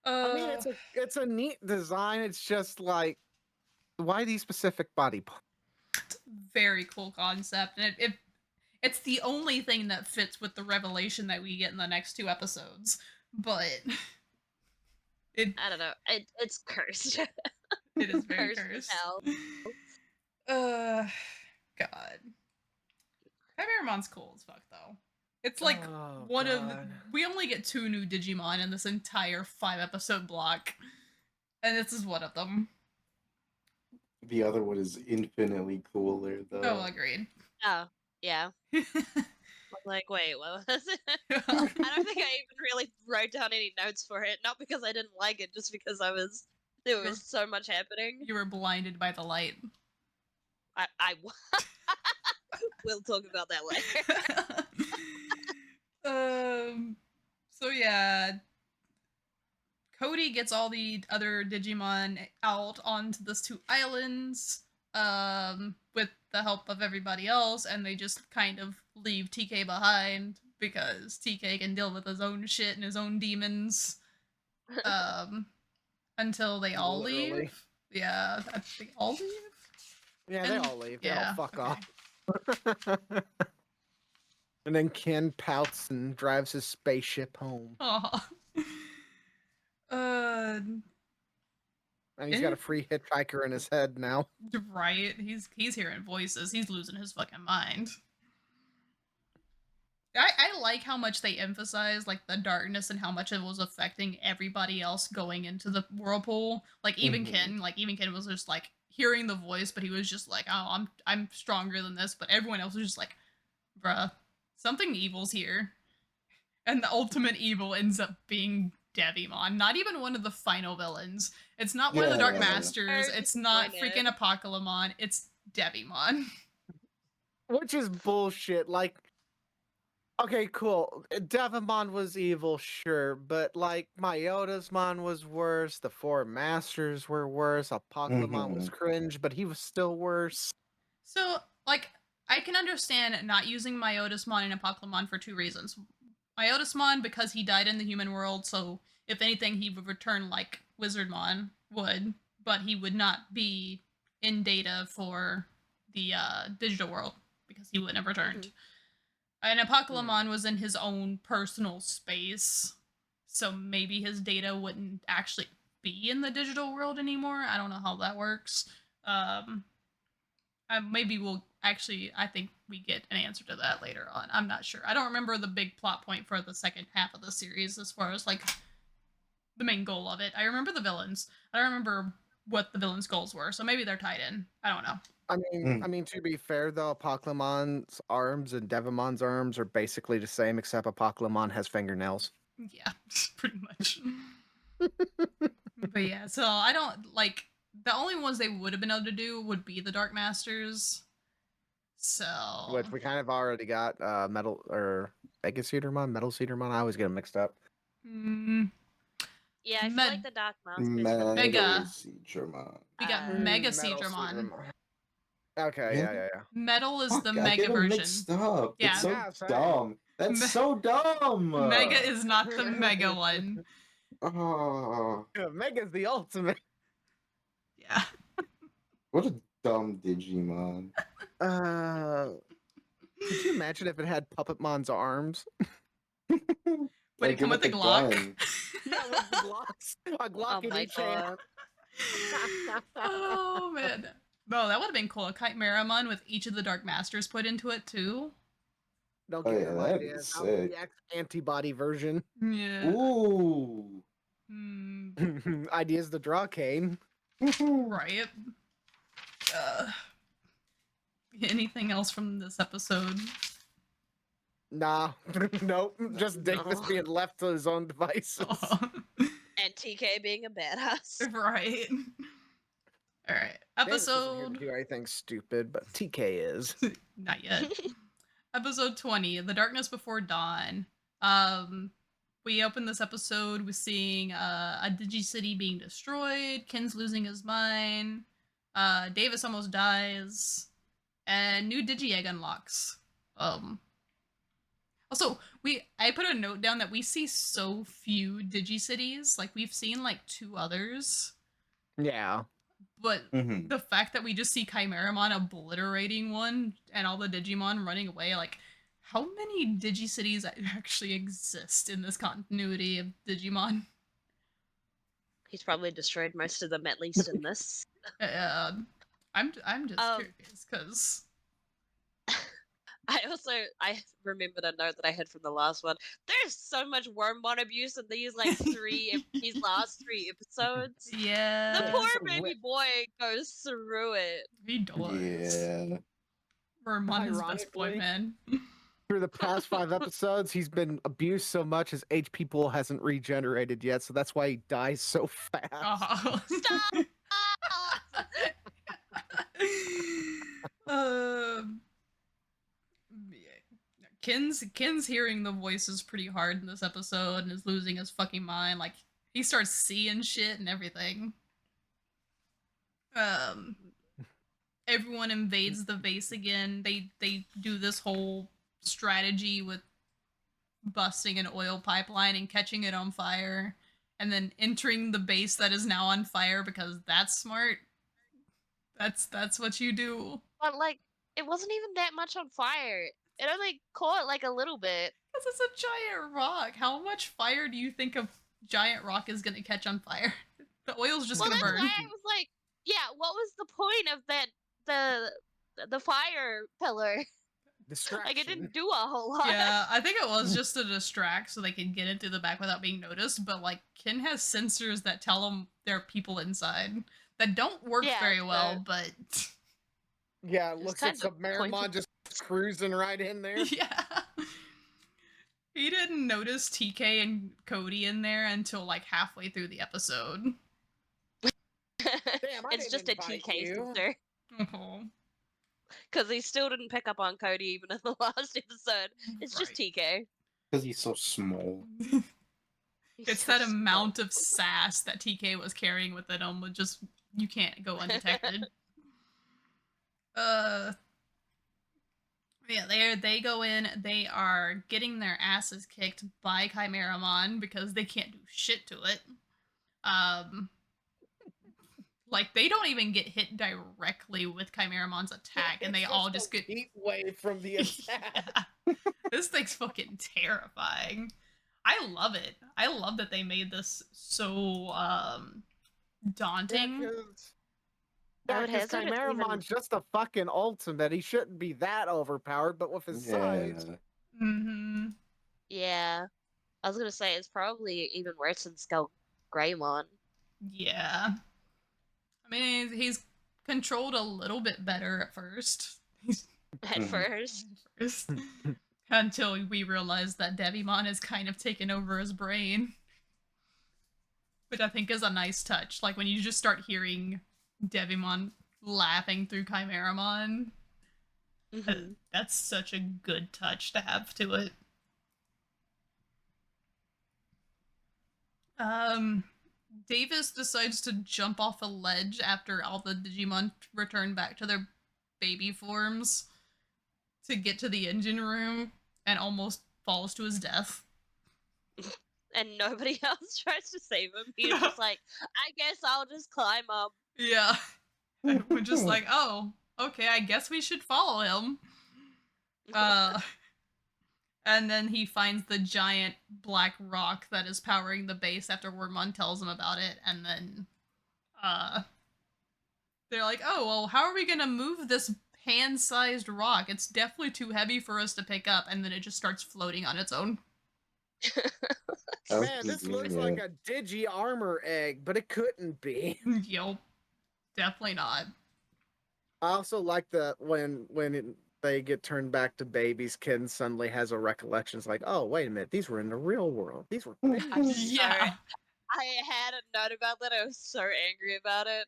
Speaker 3: I mean, it's a neat design. It's just like, why these specific body parts?
Speaker 1: Very cool concept, and it's the only thing that fits with the revelation that we get in the next two episodes. But
Speaker 2: I don't know. It's cursed.
Speaker 1: it is very
Speaker 2: Cursed as
Speaker 1: cursed.
Speaker 2: hell.
Speaker 1: God. Chimeramon's cool as fuck though. It's like
Speaker 3: Oh,
Speaker 1: one of
Speaker 3: God.
Speaker 1: we only get two new Digimon in this entire 5-episode block, and this is one of them.
Speaker 4: The other one is infinitely cooler,
Speaker 1: Oh,
Speaker 4: though.
Speaker 1: agreed.
Speaker 2: Oh, yeah. I'm like, wait, what was it? I don't think I even really wrote down any notes for it. Not because I didn't like it, just because there was so much happening.
Speaker 1: You were blinded by the light.
Speaker 2: We'll talk about that later.
Speaker 1: So yeah, Cody gets all the other Digimon out onto those two islands, with the help of everybody else, and they just kind of leave TK behind because TK can deal with his own shit and his own demons. Until they all
Speaker 3: Literally.
Speaker 1: leave. Yeah, I think all leave.
Speaker 3: Yeah, they all leave. They all fuck
Speaker 1: okay.
Speaker 3: off. And then Ken pouts and drives his spaceship home.
Speaker 1: Aw.
Speaker 3: And he's got a free hitchhiker in his head now.
Speaker 1: Right? He's hearing voices. He's losing his fucking mind. I like how much they emphasize like the darkness and how much it was affecting everybody else going into the whirlpool. Like even Ken was just like hearing the voice, but he was just like, "Oh, I'm stronger than this." But everyone else was just like, "Bruh, something evil's here." And the ultimate evil ends up being Devimon. Not even one of the final villains. It's not one of the Dark Masters. It's not freaking Apocalypse. It's Devimon.
Speaker 3: Which is bullshit. Like, okay, cool. Devimon was evil, sure, but like Myota's Mon was worse. The Four Masters were worse. Apocalypse was cringe, but he was still worse.
Speaker 1: So, like, I can understand not using Myotismon and Apocalypse for two reasons. Iotismon because he died in the human world, so if anything, he would return like Wizardmon would, but he would not be in data for the digital world because he wouldn't have returned. And Apocalypmon was in his own personal space, so maybe his data wouldn't actually be in the digital world anymore. I don't know how that works. Maybe we'll actually, I think we get an answer to that later on. I'm not sure. I don't remember the big plot point for the second half of the series as far as like the main goal of it. I remember the villains. I don't remember what the villains' goals were, so maybe they're tied in. I don't know.
Speaker 3: I mean, to be fair though, Apocalymon's arms and Devimon's arms are basically the same, except Apocalypmon has fingernails.
Speaker 1: Yeah, pretty much. But yeah, so I don't like the only ones they would have been able to do would be the Dark Masters. So
Speaker 3: Which we kind of already got Metal or Mega Cedarmon, Metal Cedarmon. I always get them mixed up.
Speaker 2: Yeah, I feel like the Dark Masters.
Speaker 1: Mega.
Speaker 5: Cedarmon.
Speaker 1: We got Mega Cedarmon.
Speaker 3: Okay, yeah.
Speaker 1: Metal is
Speaker 5: Fuck,
Speaker 1: the
Speaker 5: I
Speaker 1: Mega
Speaker 5: get them
Speaker 1: version.
Speaker 5: mixed up.
Speaker 1: Yeah.
Speaker 5: It's so
Speaker 3: Yeah,
Speaker 5: dumb. That's so dumb.
Speaker 1: Mega is not the Mega one.
Speaker 5: Oh,
Speaker 3: Mega's the ultimate.
Speaker 1: Yeah.
Speaker 5: what a dumb Digimon.
Speaker 3: Could you imagine if it had Puppetmon's arms?
Speaker 1: Would it come with a Glock?
Speaker 3: Yeah, with the Glocks. A Glock
Speaker 2: Oh
Speaker 3: in
Speaker 2: my
Speaker 3: each hand.
Speaker 1: Oh man. No, that would have been cool. A Chimeramon with each of the Dark Masters put into it too.
Speaker 3: Don't
Speaker 5: Oh,
Speaker 3: give
Speaker 5: yeah,
Speaker 3: them
Speaker 5: that'd be
Speaker 3: ideas. How about
Speaker 5: sick.
Speaker 3: the antibody version?
Speaker 1: Yeah.
Speaker 5: Ooh.
Speaker 3: Ideas to draw, Kain.
Speaker 1: Right. Anything else from this episode?
Speaker 3: Nah, nope. Just Davis being left to his own devices.
Speaker 1: Oh.
Speaker 2: And TK being a badass.
Speaker 1: Right. All right.
Speaker 3: Davis isn't here to
Speaker 1: Episode.
Speaker 3: do anything stupid, but TK is.
Speaker 1: Not yet. Episode 20, The Darkness Before Dawn. We open this episode with seeing a Digi-City being destroyed, Ken's losing his mind, Davis almost dies, and new Digi-Egg unlocks. Also, I put a note down that we see so few Digi-Cities. Like, we've seen, like, 2 others.
Speaker 3: Yeah.
Speaker 1: But the fact that we just see Chimeramon obliterating one and all the Digimon running away, like, how many Digi-Cities actually exist in this continuity of Digimon?
Speaker 2: He's probably destroyed most of them, at least in this.
Speaker 1: I'm just curious, because...
Speaker 2: I remembered a note that I had from the last one. There's so much Wormmon abuse in these these last 3 episodes.
Speaker 1: Yeah.
Speaker 2: The poor baby boy goes through it.
Speaker 1: He does.
Speaker 5: Yeah.
Speaker 1: Wormmon is best boy, man.
Speaker 3: Through the past 5 episodes, he's been abused so much his HP pool hasn't regenerated yet, so that's why he dies so fast.
Speaker 1: Oh.
Speaker 2: Stop!
Speaker 1: Ken's hearing the voices pretty hard in this episode and is losing his fucking mind. Like, he starts seeing shit and everything. Everyone invades the base again. They do this whole strategy with busting an oil pipeline and catching it on fire, and then entering the base that is now on fire because that's smart. That's what you do.
Speaker 2: But like, it wasn't even that much on fire. It only caught like a little bit.
Speaker 1: Because it's a giant rock. How much fire do you think a giant rock is gonna catch on fire? The oil's just gonna burn.
Speaker 2: Why I was like, yeah, what was the point of that? The fire pillar.
Speaker 3: Distraction.
Speaker 2: Like, it didn't do a whole lot.
Speaker 1: Yeah, I think it was just to distract so they could get it through the back without being noticed. But like, Ken has sensors that tell him there are people inside that don't work very well. But
Speaker 3: yeah, it looks like Chimeramon just cruising right in there.
Speaker 1: Yeah. He didn't notice TK and Cody in there until like halfway through the episode.
Speaker 3: Damn,
Speaker 2: It's just a TK sensor.
Speaker 1: Oh.
Speaker 2: Because he still didn't pick up on Cody even in the last episode. It's just TK.
Speaker 5: Because he's so small.
Speaker 1: It's that amount of sass that TK was carrying within him with just, you can't go undetected. Yeah, they go in. They are getting their asses kicked by Chimeramon because they can't do shit to it. Um, like they don't even get hit directly with Chimeramon's attack, and they
Speaker 3: It's
Speaker 1: all
Speaker 3: a
Speaker 1: just get
Speaker 3: heat wave from the attack.
Speaker 1: yeah. This thing's fucking terrifying. I love it. I love that they made this so daunting.
Speaker 2: Oh,
Speaker 3: Yeah,
Speaker 2: it
Speaker 3: because
Speaker 2: has it. It's even.
Speaker 3: Chimeramon's just a fucking ultimate. He shouldn't be that overpowered, but with his size.
Speaker 5: Yeah.
Speaker 1: Mm-hmm.
Speaker 2: Yeah. I was gonna say it's probably even worse than Skull Greymon.
Speaker 1: Yeah. I mean, he's controlled a little bit better at first. He's
Speaker 2: At
Speaker 5: Mhm.
Speaker 2: first.
Speaker 1: first. Until we realize that Devimon has kind of taken over his brain. Which I think is a nice touch. Like when you just start hearing Devimon laughing through Chimeramon.
Speaker 2: Mhm.
Speaker 1: That's such a good touch to have to it. Davis decides to jump off a ledge after all the Digimon return back to their baby forms to get to the engine room and almost falls to his death.
Speaker 2: And nobody else tries to save him. He's just like, I guess I'll just climb up.
Speaker 1: Yeah. And we're just like, oh, okay, I guess we should follow him. And then he finds the giant black rock that is powering the base after Wormmon tells him about it, and then they're like, oh, well, how are we gonna move this hand-sized rock? It's definitely too heavy for us to pick up, and then it just starts floating on its own.
Speaker 5: That was
Speaker 3: Man, this looks like
Speaker 5: convenient.
Speaker 3: a Digi armor egg, but it couldn't be.
Speaker 1: Yup. Definitely not.
Speaker 3: I also like the they get turned back to babies, Ken suddenly has a recollection. It's like, oh, wait a minute, these were in the real world. These were
Speaker 2: I'm
Speaker 3: babies.
Speaker 1: Yeah.
Speaker 2: I had a note about that. I was so angry about it.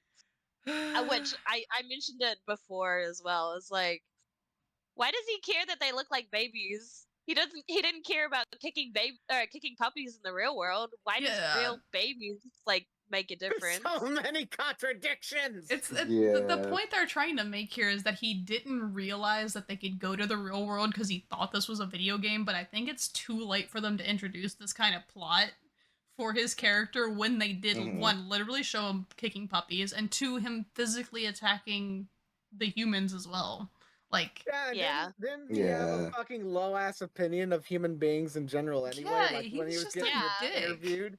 Speaker 2: Which I mentioned it before as well. It's like, why does he care that they look like babies? He didn't care about kicking puppies in the real world. Why does
Speaker 1: Yeah.
Speaker 2: real babies like make a difference?
Speaker 3: So many contradictions.
Speaker 1: The point they're trying to make here is that he didn't realize that they could go to the real world because he thought this was a video game, but I think it's too late for them to introduce this kind of plot for his character when they did one, literally show him kicking puppies, and two, him physically attacking the humans as well. Like,
Speaker 3: yeah. Didn't he have a fucking low ass opinion of human beings in general anyway?
Speaker 1: Yeah,
Speaker 3: like
Speaker 1: he
Speaker 3: when he
Speaker 1: was
Speaker 3: was
Speaker 1: just a
Speaker 3: getting
Speaker 1: dick.
Speaker 3: interviewed.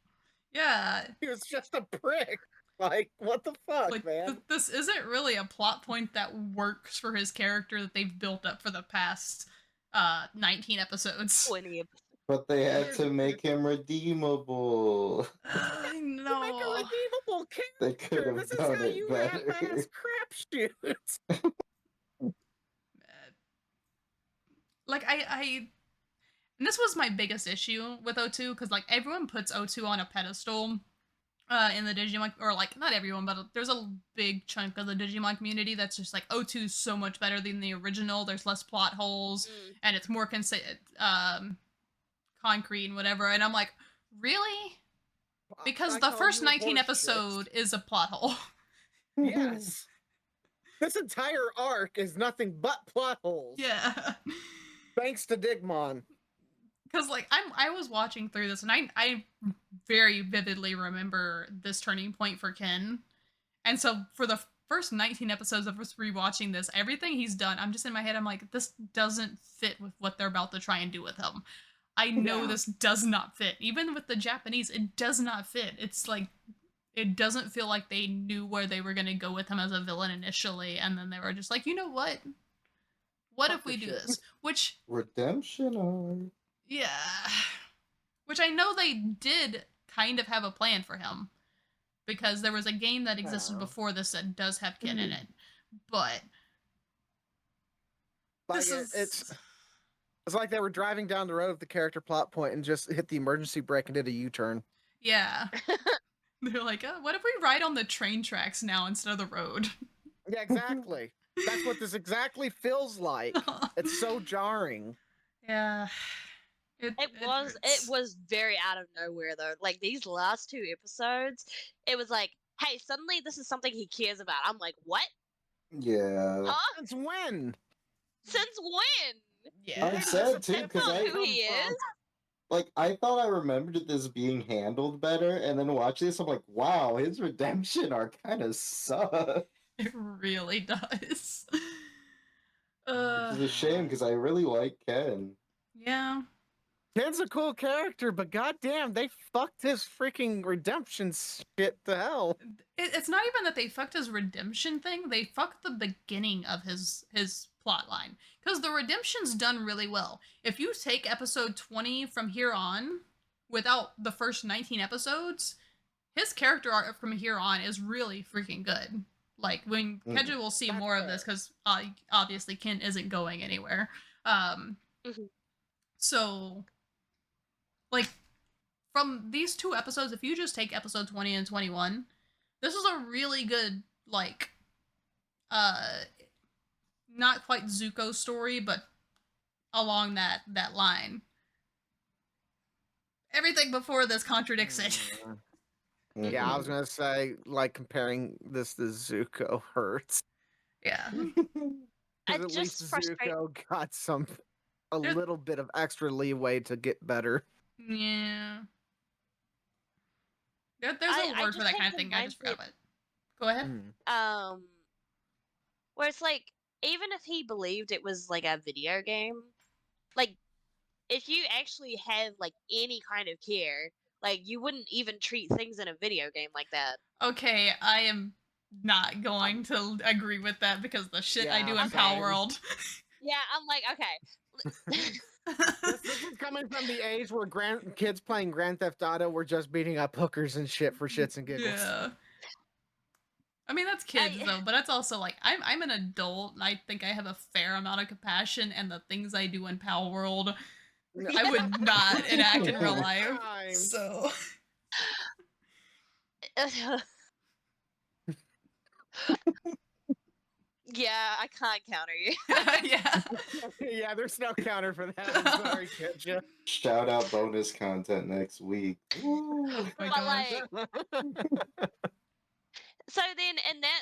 Speaker 1: Yeah.
Speaker 3: He was just a prick. Like, what the fuck,
Speaker 1: like,
Speaker 3: man?
Speaker 1: This isn't really a plot point that works for his character that they've built up for the past 19 episodes.
Speaker 2: 20 episodes.
Speaker 5: But they had to make him redeemable.
Speaker 1: I know.
Speaker 3: To make a redeemable character.
Speaker 5: They could have
Speaker 3: This is
Speaker 5: done
Speaker 3: how
Speaker 5: it
Speaker 3: you
Speaker 5: better.
Speaker 3: half-ass crapshoot.
Speaker 1: Like I and this was my biggest issue with O2 because like everyone puts O2 on a pedestal in the Digimon, or like not everyone, but there's a big chunk of the Digimon community that's just like O2 is so much better than the original. There's less plot holes and it's more concrete and whatever. And I'm like, really? Because the first 19 episode is a plot hole.
Speaker 3: Yes. This entire arc is nothing but plot holes.
Speaker 1: Yeah.
Speaker 3: Thanks to Digimon.
Speaker 1: Because like I was watching through this and I very vividly remember this turning point for Ken. And so for the first 19 episodes of us rewatching this, everything he's done, I'm just in my head, I'm like, this doesn't fit with what they're about to try and do with him. I know this does not fit. Even with the Japanese, it does not fit. It's like, it doesn't feel like they knew where they were going to go with him as a villain initially, and then they were just like, you know what? What if we do this? Which...
Speaker 5: Redemption arc.
Speaker 1: Yeah. Which I know they did kind of have a plan for him. Because there was a game that existed before this that does have Ken in it. But...
Speaker 3: Like it's like they were driving down the road with the character plot point and just hit the emergency brake and did a U-turn.
Speaker 1: Yeah. They're like, oh, what if we ride on the train tracks now instead of the road?
Speaker 3: Yeah, exactly. That's what this exactly feels like. It's so jarring.
Speaker 1: Yeah.
Speaker 2: It was very out of nowhere though. Like these last two episodes, it was like, hey, suddenly this is something he cares about. I'm like, what?
Speaker 5: Yeah.
Speaker 2: Huh?
Speaker 3: Since when?
Speaker 2: Since when?
Speaker 1: Yeah.
Speaker 5: I'm sad too
Speaker 2: That's
Speaker 5: because
Speaker 2: not
Speaker 5: I
Speaker 2: who he is.
Speaker 5: like I thought I remembered this being handled better, and then watching this, I'm like, wow, his redemption arc kind of sucks.
Speaker 1: It really does.
Speaker 5: Which is a shame because I really like Ken.
Speaker 1: Yeah.
Speaker 3: Ken's a cool character, but goddamn, they fucked his freaking redemption shit to hell.
Speaker 1: It's not even that they fucked his redemption thing. They fucked the beginning of his plot line. Because the redemption's done really well. If you take episode 20 from here on, without the first 19 episodes, his character arc from here on is really freaking good. Like, when Keja will see
Speaker 3: That's
Speaker 1: more of this,
Speaker 3: fair.
Speaker 1: because obviously Ken isn't going anywhere.
Speaker 2: Mhm.
Speaker 1: So, like, from these two episodes, if you just take episode 20 and 21, this is a really good, like, uh not quite Zuko story, but along that line. Everything before this contradicts it.
Speaker 3: Yeah, I was gonna say, like, comparing this to Zuko hurts.
Speaker 1: Yeah.
Speaker 3: Because
Speaker 2: It
Speaker 3: at least
Speaker 2: just frustrates.
Speaker 3: Zuko got a
Speaker 1: There-
Speaker 3: little bit of extra leeway to get better.
Speaker 1: Yeah. There's
Speaker 2: I
Speaker 1: a word for
Speaker 2: just
Speaker 1: that
Speaker 2: hate
Speaker 1: kind of
Speaker 2: the
Speaker 1: thing. I just forgot
Speaker 2: mindset.
Speaker 1: about it. Go ahead.
Speaker 2: Where it's like, even if he believed it was like a video game, like if you actually have like any kind of care, like you wouldn't even treat things in a video game like that.
Speaker 1: Okay, I am not going to agree with that because the shit I
Speaker 3: Yeah,
Speaker 1: do in
Speaker 2: Okay.
Speaker 1: Power
Speaker 3: same.
Speaker 1: World.
Speaker 2: Yeah, I'm like, okay.
Speaker 3: This is coming from the age where kids playing Grand Theft Auto were just beating up hookers and shit for shits and giggles.
Speaker 1: Yeah. I mean, that's kids though, but that's also like I'm an adult and I think I have a fair amount of compassion, and the things I do in Power World I would not enact in real life.
Speaker 3: Times.
Speaker 1: So
Speaker 2: Yeah, I can't counter you.
Speaker 1: yeah.
Speaker 3: Yeah, there's no counter for that. I'm sorry, Keja.
Speaker 5: Shout out bonus content next week. Woo.
Speaker 1: My
Speaker 2: But
Speaker 1: gosh.
Speaker 2: like, so then in that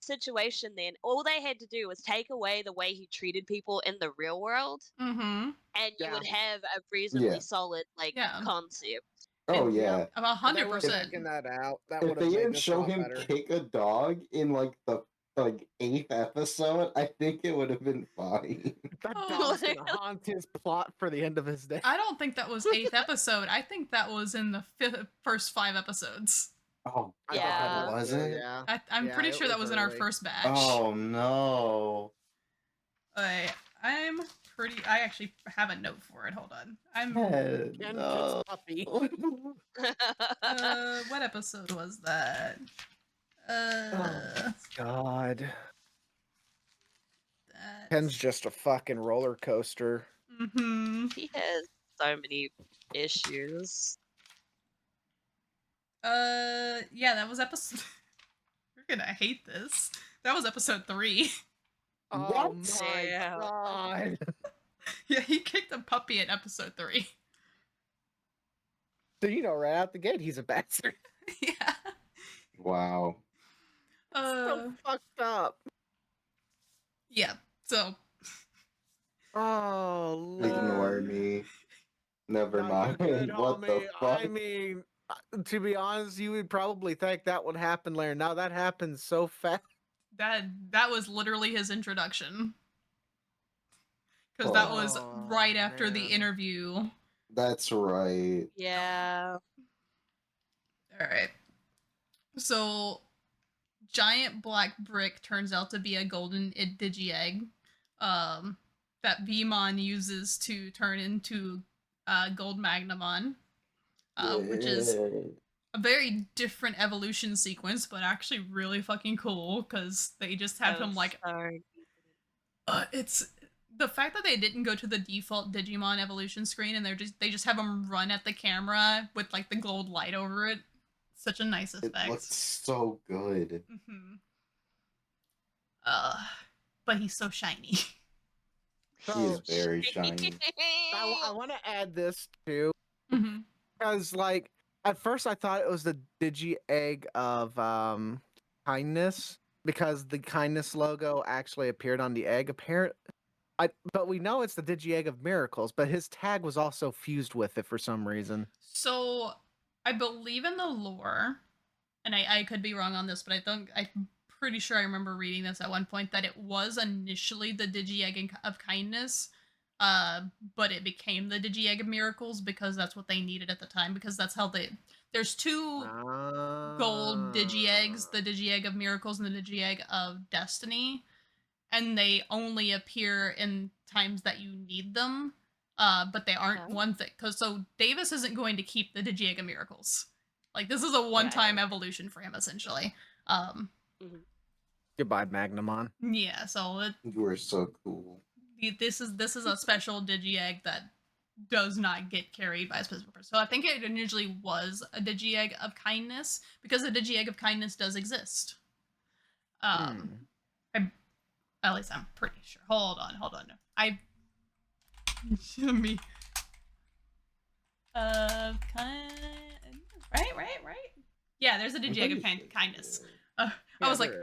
Speaker 2: situation, then all they had to do was take away the way he treated people in the real world,
Speaker 1: Mm-hmm.
Speaker 2: and you
Speaker 3: Yeah.
Speaker 2: would have a reasonably
Speaker 5: Yeah.
Speaker 2: solid like
Speaker 1: Yeah.
Speaker 2: concept.
Speaker 5: Oh
Speaker 1: And-
Speaker 5: yeah.
Speaker 1: Of
Speaker 3: If they would have
Speaker 1: 100%.
Speaker 3: taken that out, that
Speaker 5: If
Speaker 3: would
Speaker 5: they
Speaker 3: have made
Speaker 5: didn't
Speaker 3: this a
Speaker 5: show
Speaker 3: lot
Speaker 5: him
Speaker 3: better.
Speaker 5: kick a dog in like the eighth episode, I think it would have been fine.
Speaker 3: That
Speaker 1: Oh,
Speaker 3: dog's gonna haunt his plot for the end of his day.
Speaker 1: I don't think that was 8th episode. I think that was in the first 5 episodes.
Speaker 5: Oh,
Speaker 3: I think
Speaker 2: Yeah.
Speaker 3: that was too,
Speaker 5: Was it?
Speaker 3: Yeah.
Speaker 1: I'm
Speaker 3: Yeah,
Speaker 1: pretty
Speaker 3: it
Speaker 1: sure that was in our
Speaker 3: early.
Speaker 1: first batch.
Speaker 4: Oh no.
Speaker 1: I'm pretty. I actually have a note for it. Hold on. I'm.
Speaker 3: Ken
Speaker 4: No.
Speaker 3: gets puppy.
Speaker 1: What episode was that?
Speaker 3: Oh, God.
Speaker 1: That's...
Speaker 3: Ken's just a fucking roller coaster.
Speaker 1: Mm-hmm.
Speaker 2: He has so many issues.
Speaker 1: Yeah, that was episode. You're gonna hate this. That was episode 3.
Speaker 3: Oh
Speaker 5: What?
Speaker 3: my
Speaker 2: Damn.
Speaker 3: God.
Speaker 1: Yeah, he kicked a puppy in episode 3.
Speaker 3: So you know right out the gate he's a bastard.
Speaker 1: Yeah.
Speaker 5: wow.
Speaker 3: So fucked up.
Speaker 1: Yeah. So.
Speaker 3: Oh,
Speaker 5: Ignore
Speaker 3: Lord.
Speaker 5: me. Never
Speaker 3: No, you're good,
Speaker 5: mind. What the
Speaker 3: homie.
Speaker 5: fuck?
Speaker 3: I mean, to be honest, you would probably think that would happen later. Now that happens so fast.
Speaker 1: That was literally his introduction. Because that was
Speaker 3: Oh,
Speaker 1: right after the
Speaker 3: man.
Speaker 1: interview.
Speaker 5: That's right.
Speaker 2: Yeah.
Speaker 1: Alright. So, giant black brick turns out to be a golden digi-egg that Veemon uses to turn into gold Magnamon, which is a very different evolution sequence, but actually really fucking cool because they just have him like it's the fact that they didn't go to the default Digimon evolution screen and they just have him run at the camera with like the gold light over it. Such a nice
Speaker 5: It
Speaker 1: effect.
Speaker 5: looks so good.
Speaker 1: Mm-hmm. But he's so shiny.
Speaker 5: He is
Speaker 3: So,
Speaker 5: very shiny.
Speaker 3: I want to add this too,
Speaker 1: Mm-hmm.
Speaker 3: because like at first I thought it was the digi egg of kindness, because the kindness logo actually appeared on the egg. But we know it's the Digi-Egg of Miracles, but his tag was also fused with it for some reason.
Speaker 1: So I believe in the lore, and I could be wrong on this, but I'm pretty sure I remember reading this at one point that it was initially the Digi-Egg of Kindness, but it became the Digi-Egg of Miracles because that's what they needed at the time, because that's how there's two gold Digi-Eggs, the Digi-Egg of Miracles and the Digi-Egg of Destiny, and they only appear in times that you need them. But they aren't one thing, because so Davis isn't going to keep the Digi-Egg of Miracles. Like, this is a one-time evolution for him, essentially.
Speaker 3: Goodbye, Magnamon.
Speaker 1: Yeah, so
Speaker 5: You were so cool.
Speaker 1: this is a special Digi-Egg that does not get carried by a specific person. So I think it initially was a Digi-Egg of Kindness, because the Digi-Egg of Kindness does exist. At least I'm pretty sure. Hold on. Me. Right. Yeah, there's a Digi-Egg of Kindness. I was like,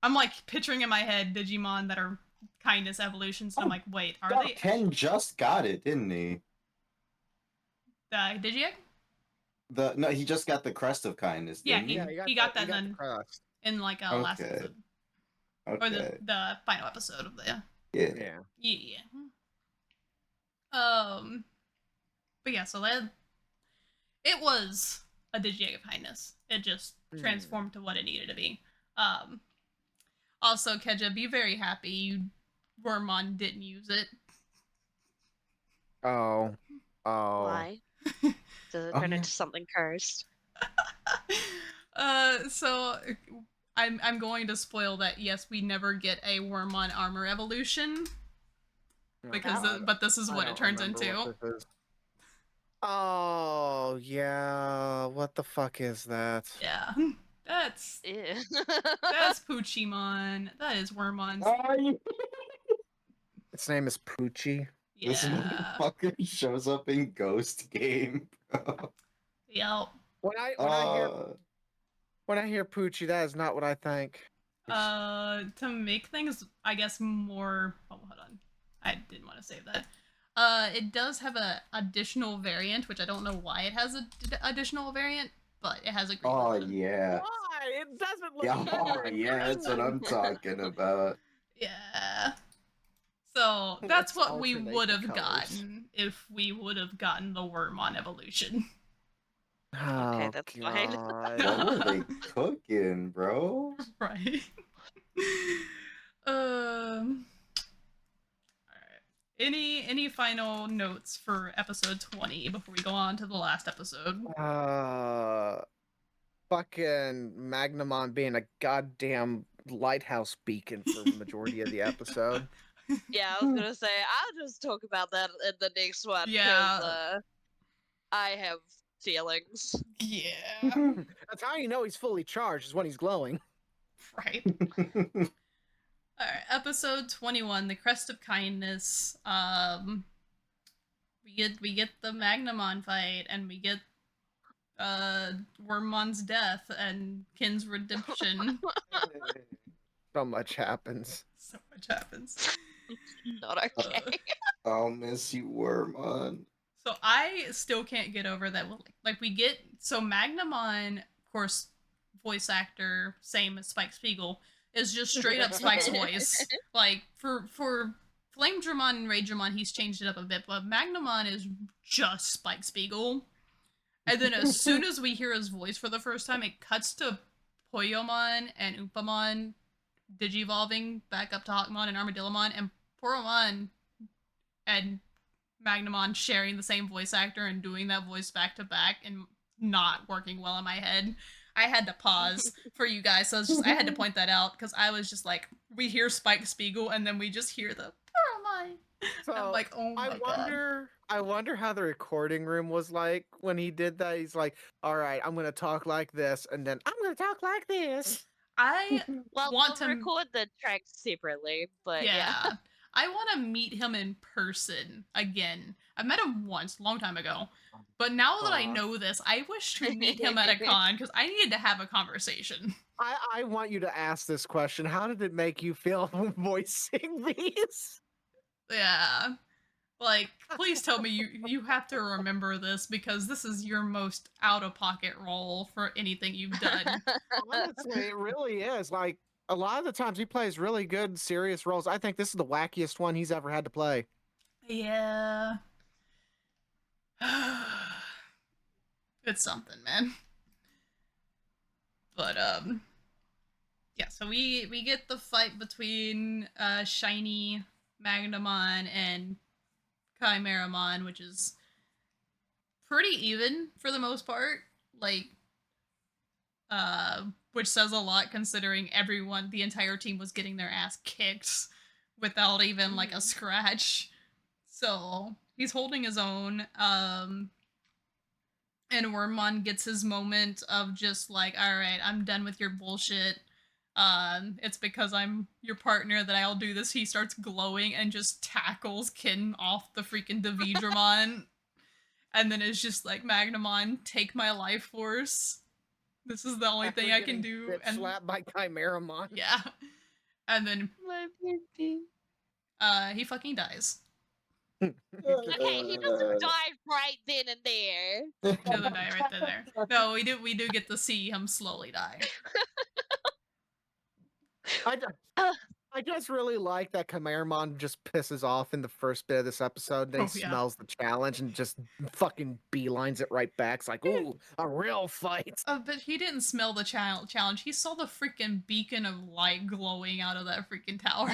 Speaker 1: I'm like picturing in my head Digimon that are kindness evolutions. And I'm like, wait, are they?
Speaker 5: Ken just got it, didn't he?
Speaker 1: The Digi-Egg?
Speaker 5: No, he just got the crest of kindness.
Speaker 1: Yeah,
Speaker 5: Didn't
Speaker 1: he got that then in like a last episode.
Speaker 5: Okay.
Speaker 1: Or the final episode of the
Speaker 5: Yeah.
Speaker 1: But yeah, so that it was a Digi-Egg of Kindness. It just transformed to what it needed to be. Also, Keja, be very happy Wormmon didn't use it.
Speaker 3: Oh.
Speaker 2: Why? Does it turn into something cursed?
Speaker 1: So I'm going to spoil that. Yes, we never get a Wormmon armor evolution, because but this is what it turns into.
Speaker 3: Oh yeah, what the fuck is that?
Speaker 1: Yeah, that's Poochymon. That is Wormmon's.
Speaker 3: Its name is Poochie.
Speaker 1: Yeah.
Speaker 5: This motherfucker shows up in Ghost Game, bro.
Speaker 1: Yep.
Speaker 3: When I hear Poochie, that is not what I think.
Speaker 1: To make things, I guess, more. Oh, hold on. I didn't want to save that. It does have a additional variant, which I don't know why it has an additional variant, but it has a green one.
Speaker 5: Yeah.
Speaker 3: Why? It doesn't look
Speaker 5: Yeah, that's what I'm talking about.
Speaker 1: Yeah. So that's what we would have
Speaker 3: colors.
Speaker 1: gotten if we would have gotten the Wormmon evolution.
Speaker 2: Okay, that's fine.
Speaker 5: What were they cooking, bro?
Speaker 1: Right. Alright. Any final notes for episode 20 before we go on to the last episode?
Speaker 3: Fucking Magnamon being a goddamn lighthouse beacon for the majority of the episode.
Speaker 2: Yeah, I was gonna say, I'll just talk about that in the next one.
Speaker 1: Yeah.
Speaker 2: I have feelings.
Speaker 1: Yeah.
Speaker 3: That's how you know he's fully charged, is when he's glowing.
Speaker 1: Right. Alright, episode 21, the Crest of Kindness. We get the Magnamon fight, and we get Wormmon's death and Kin's redemption.
Speaker 3: So much happens.
Speaker 1: So much happens.
Speaker 2: Not okay.
Speaker 5: I'll miss you, Wormmon.
Speaker 1: So I still can't get over that. Like we get Magnamon, of course, voice actor, same as Spike Spiegel, is just straight up Spike's voice. Like for Flame Dramon and Ray Dramon, he's changed it up a bit, but Magnamon is just Spike Spiegel. And then as soon as we hear his voice for the first time, it cuts to Poyomon and Oopamon digivolving back up to Hawkmon and Armadillomon, and Poromon and Magnamon sharing the same voice actor and doing that voice back to back and not working well in my head. I had to pause for you guys, so I had to point that out, because I was just like, we hear Spike Spiegel and then we just hear the Poromon.
Speaker 3: So
Speaker 1: I'm like, oh my god.
Speaker 3: I wonder how the recording room was like when he did that. He's like, all right, I'm going to talk like this, and then I'm going to talk like this.
Speaker 1: I want to
Speaker 2: record the tracks separately, but yeah.
Speaker 1: I want to meet him in person again. I met him once, a long time ago. But now that I know this, I wish to meet him at a con, because I needed to have a conversation.
Speaker 3: I want you to ask this question. How did it make you feel voicing these?
Speaker 1: Yeah. Like, please tell me you have to remember this because this is your most out of pocket role for anything you've done.
Speaker 3: Honestly, it really is. Like a lot of the times he plays really good, serious roles. I think this is the wackiest one he's ever had to play.
Speaker 1: Yeah. It's something, man. But yeah, so we get the fight between Shiny Magnamon and Chimeramon, which is pretty even for the most part. Like which says a lot considering everyone, the entire team was getting their ass kicked without even like a scratch. So he's holding his own. And Wormmon gets his moment of just like, all right, I'm done with your bullshit. It's because I'm your partner that I'll do this. He starts glowing and just tackles Kin off the freaking Dividramon. And then it's just like, Magnamon, take my life force. This is the only thing I can do.
Speaker 3: Bitch
Speaker 1: And
Speaker 3: slapped by Chimeramon.
Speaker 1: yeah. And then
Speaker 2: My baby.
Speaker 1: he fucking dies.
Speaker 2: Okay, he doesn't die right then and there.
Speaker 1: He doesn't die right then and there. No, we do get to see him slowly die.
Speaker 3: I just really like that Chimeramon just pisses off in the first bit of this episode. Then he
Speaker 1: Oh, yeah.
Speaker 3: smells the challenge and just fucking beelines it right back. It's like, ooh, a real fight.
Speaker 1: But he didn't smell the challenge. He saw the freaking beacon of light glowing out of that freaking tower.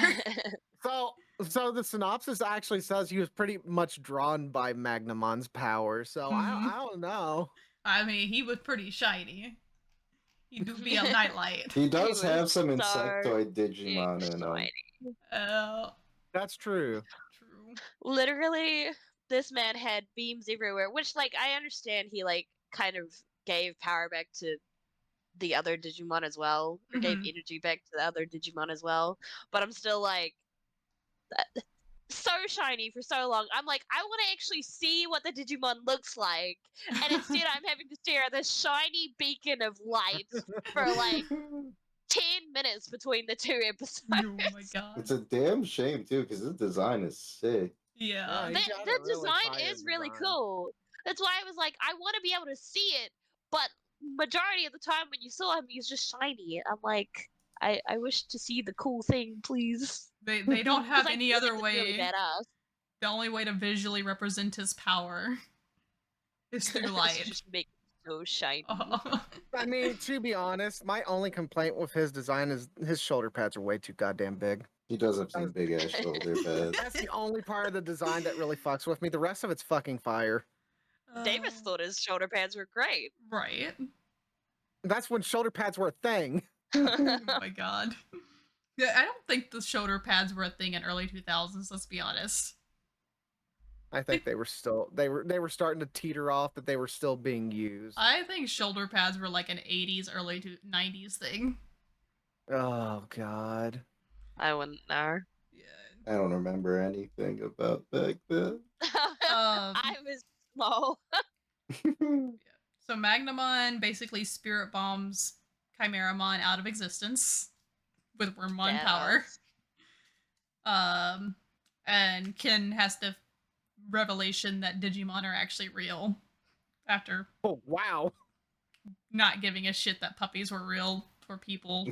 Speaker 3: So the synopsis actually says he was pretty much drawn by Magnamon's power. So I don't know.
Speaker 1: I mean, he was pretty shiny. He do be a nightlight.
Speaker 5: He does
Speaker 2: He
Speaker 5: have
Speaker 2: was
Speaker 5: some
Speaker 2: so
Speaker 5: insectoid Digimon in him.
Speaker 2: shiny.
Speaker 3: That's true.
Speaker 1: True.
Speaker 2: Literally, this man had beams everywhere, which, like, I understand he, like, kind of gave power back to the other Digimon as well, or gave energy back to the other Digimon as well, but I'm still, like, so shiny for so long. I'm like, I want to actually see what the Digimon looks like, and instead I'm having to stare at this shiny beacon of light for, like, 10 minutes between the two episodes.
Speaker 1: Oh my god.
Speaker 5: It's a damn shame too, because his design is sick.
Speaker 1: Yeah.
Speaker 3: he
Speaker 2: The
Speaker 3: got a really
Speaker 2: design
Speaker 3: fire
Speaker 2: is really
Speaker 3: design.
Speaker 2: cool. That's why I was like, I want to be able to see it, but majority of the time when you saw him, he's just shiny. I'm like, I wish to see the cool thing, please.
Speaker 1: They don't have
Speaker 2: 'Cause I
Speaker 1: any
Speaker 2: feel
Speaker 1: other
Speaker 2: like it's
Speaker 1: way.
Speaker 2: really badass.
Speaker 1: The only way to visually represent his power is through light.
Speaker 2: Just make it so shiny.
Speaker 3: I mean, to be honest, my only complaint with his design is his shoulder pads are way too goddamn big.
Speaker 5: He does have some big ass shoulder pads.
Speaker 3: That's the only part of the design that really fucks with me. The rest of it's fucking fire.
Speaker 2: Davis thought his shoulder pads were great.
Speaker 1: Right.
Speaker 3: That's when shoulder pads were a thing.
Speaker 1: Oh my god. Yeah, I don't think the shoulder pads were a thing in early 2000s, let's be honest.
Speaker 3: I think they were starting to teeter off, but they were still being used.
Speaker 1: I think shoulder pads were like an 80s, early 90s thing.
Speaker 3: Oh god.
Speaker 2: I wouldn't know.
Speaker 1: Yeah.
Speaker 5: I don't remember anything about back then.
Speaker 2: I was small.
Speaker 1: So Magnamon basically spirit bombs Chimeramon out of existence with Wormmon power. And Kin has the revelation that Digimon are actually real after
Speaker 3: wow,
Speaker 1: not giving a shit that puppies were real for people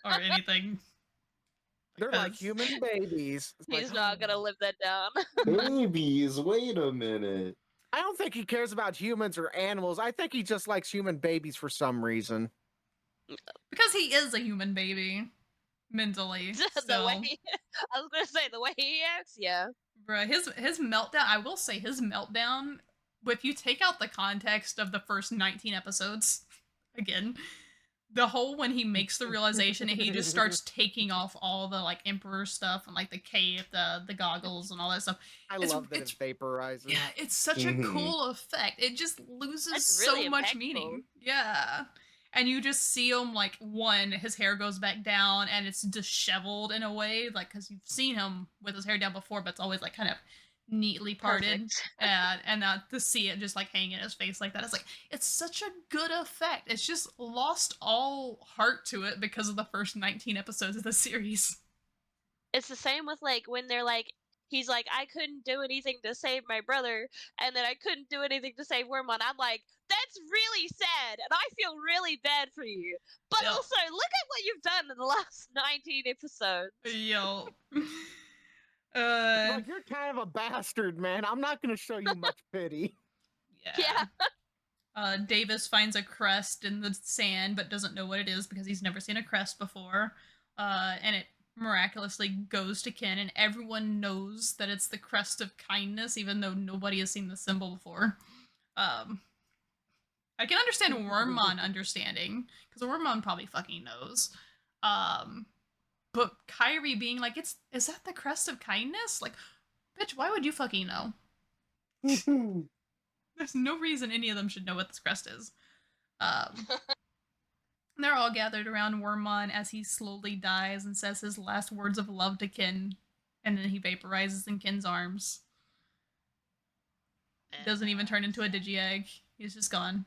Speaker 1: or anything.
Speaker 3: they're like human babies. It's
Speaker 2: He's
Speaker 3: like,
Speaker 2: not gonna live that down.
Speaker 5: Babies, wait a minute.
Speaker 3: I don't think he cares about humans or animals. I think he just likes human babies for some reason.
Speaker 1: Because he is a human baby mentally.
Speaker 2: The way I was gonna say the way he acts, yeah.
Speaker 1: Bruh, his meltdown, I will say his meltdown, if you take out the context of the first 19 episodes, again, the whole when he makes the realization and he just starts taking off all the like emperor stuff and like the cape, the goggles and all that stuff.
Speaker 3: I love that it vaporizes.
Speaker 1: Yeah, it's such a cool effect. It just loses
Speaker 2: That's really
Speaker 1: so much
Speaker 2: impactful.
Speaker 1: meaning. Yeah. And you just see him like his hair goes back down and it's disheveled in a way, like because you've seen him with his hair down before, but it's always like kind of neatly parted. And to see it just like hang in his face like that, it's such a good effect. It's just lost all heart to it because of the first 19 episodes of the series.
Speaker 2: It's the same with like when they're like he's like, I couldn't do anything to save my brother, and then I couldn't do anything to save Wormmon. I'm like, that's really sad, and I feel really bad for you. But
Speaker 1: Yep.
Speaker 2: also, look at what you've done in the last 19 episodes.
Speaker 1: Yo.
Speaker 3: Look, you're kind of a bastard, man. I'm not going to show you much pity.
Speaker 2: Yeah.
Speaker 1: Davis finds a crest in the sand, but doesn't know what it is because he's never seen a crest before. And it miraculously goes to Ken, and everyone knows that it's the crest of kindness, even though nobody has seen the symbol before. I can understand Wormmon understanding, because Wormmon probably fucking knows. But Kyrie being like, is that the crest of kindness? Like, bitch, why would you fucking know? There's no reason any of them should know what this crest is. They're all gathered around Wormmon as he slowly dies and says his last words of love to Ken, and then he vaporizes in Ken's arms. He doesn't even turn into a Digi-Egg. He's just gone.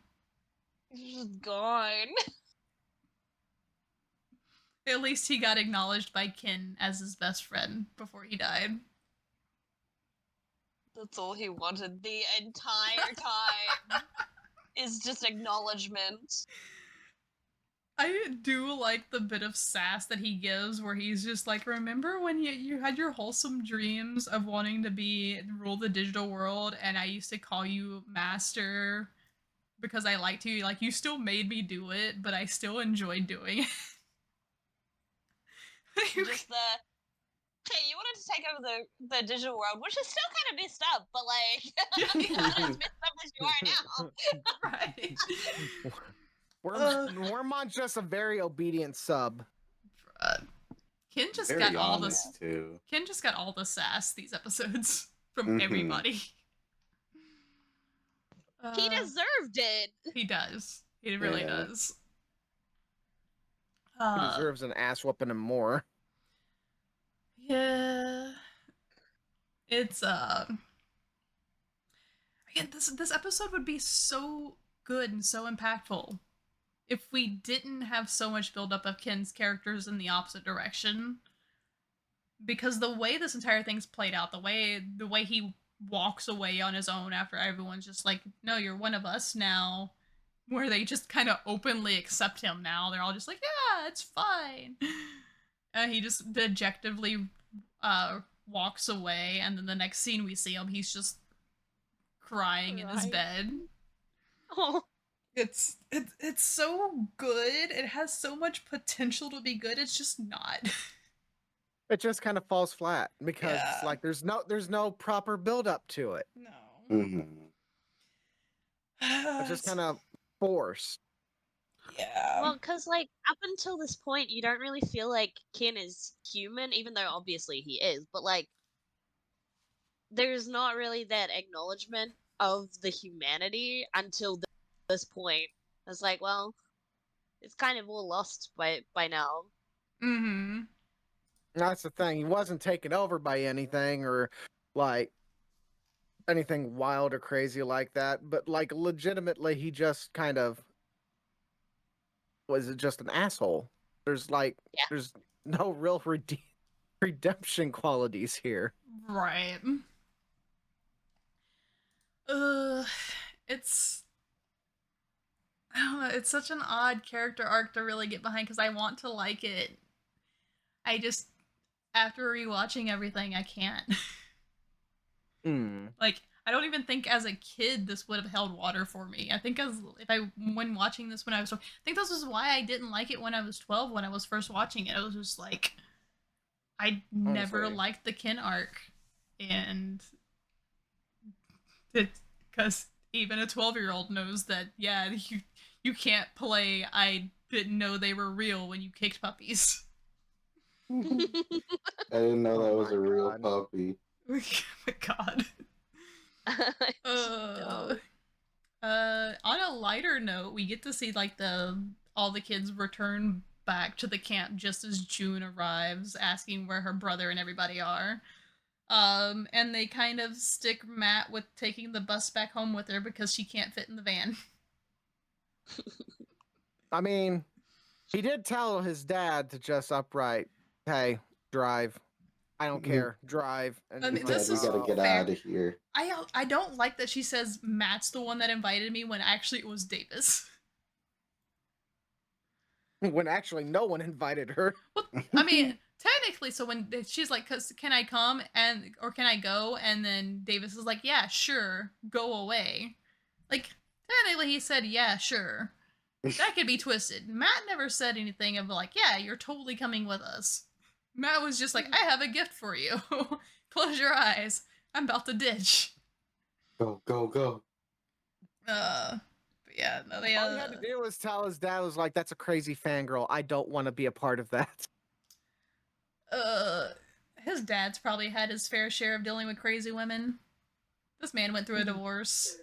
Speaker 2: He's just gone.
Speaker 1: At least he got acknowledged by Ken as his best friend before he died.
Speaker 2: That's all he wanted the entire time. Is just acknowledgement.
Speaker 1: I do like the bit of sass that he gives where he's just like, remember when you had your wholesome dreams of wanting to rule the digital world, and I used to call you master because I liked you? Like, you still made me do it, but I still enjoyed doing it.
Speaker 2: Just the, hey, you wanted to take over the digital world, which is still kind of messed up, but like, not as messed up as you are now.
Speaker 1: Right.
Speaker 3: Wormmon's just a very obedient sub.
Speaker 1: Ken just
Speaker 4: Very
Speaker 1: got all
Speaker 4: honest, too.
Speaker 1: Ken just got all the sass these episodes from everybody.
Speaker 2: He deserved it.
Speaker 1: He does. He really does.
Speaker 3: He deserves an ass whooping and more.
Speaker 1: Yeah. It's again, this episode would be so good and so impactful if we didn't have so much buildup of Ken's characters in the opposite direction. Because the way this entire thing's played out, the way he walks away on his own after everyone's just like, no, you're one of us now, where they just kind of openly accept him now. They're all just like, yeah, it's fine. And he just dejectedly walks away, and then the next scene we see him, he's just crying in his bed.
Speaker 2: Oh.
Speaker 1: It's so good. It has so much potential to be good. It's just not.
Speaker 3: It just kind of falls flat because like there's no proper build up to it.
Speaker 1: No.
Speaker 3: It's just kind of forced.
Speaker 1: Yeah.
Speaker 2: Well, because, like, up until this point, you don't really feel like Ken is human, even though obviously he is, but, like, there's not really that acknowledgement of the humanity until this point. It's like, well, it's kind of all lost by now.
Speaker 1: Mm-hmm.
Speaker 3: That's the thing. He wasn't taken over by anything or, like, anything wild or crazy like that, but, like, legitimately, he just kind of was just an asshole. There's there's no real redemption qualities here.
Speaker 1: Right. It's, I don't know, it's such an odd character arc to really get behind because I want to like it. I just, after rewatching everything, I can't. Like, I don't even think as a kid this would have held water for me. I think when watching this when I was 12, I think this is why I didn't like it when I was 12 when I was first watching it. I was just like, I never liked the Ken arc, and because even a 12-year-old knows that you can't play I didn't know they were real when you kicked puppies.
Speaker 5: I didn't know that was a real puppy.
Speaker 1: Oh my god. On a lighter note, we get to see like all the kids return back to the camp just as June arrives, asking where her brother and everybody are. And they kind of stick Matt with taking the bus back home with her because she can't fit in the van.
Speaker 3: I mean, he did tell his dad to just upright, hey, drive. I don't care. Drive. And
Speaker 1: I
Speaker 3: he's
Speaker 1: mean,
Speaker 3: like,
Speaker 1: this
Speaker 5: we
Speaker 1: is
Speaker 5: gotta get
Speaker 1: fair.
Speaker 5: out of here.
Speaker 1: I don't like that she says Matt's the one that invited me when actually it was Davis.
Speaker 3: when actually no one invited her.
Speaker 1: Well, I mean, technically, so when she's like, "Can I come or can I go?" and then Davis is like, "Yeah, sure, go away." Like technically, he said, "Yeah, sure." That could be twisted. Matt never said anything of like, "Yeah, you're totally coming with us." Matt was just like, "I have a gift for you. Close your eyes. I'm about to ditch."
Speaker 5: Go, go, go.
Speaker 1: But yeah, no, they
Speaker 3: All he had to do was tell his dad, was like, that's a crazy fangirl. I don't want to be a part of that.
Speaker 1: his dad's probably had his fair share of dealing with crazy women. This man went through a divorce.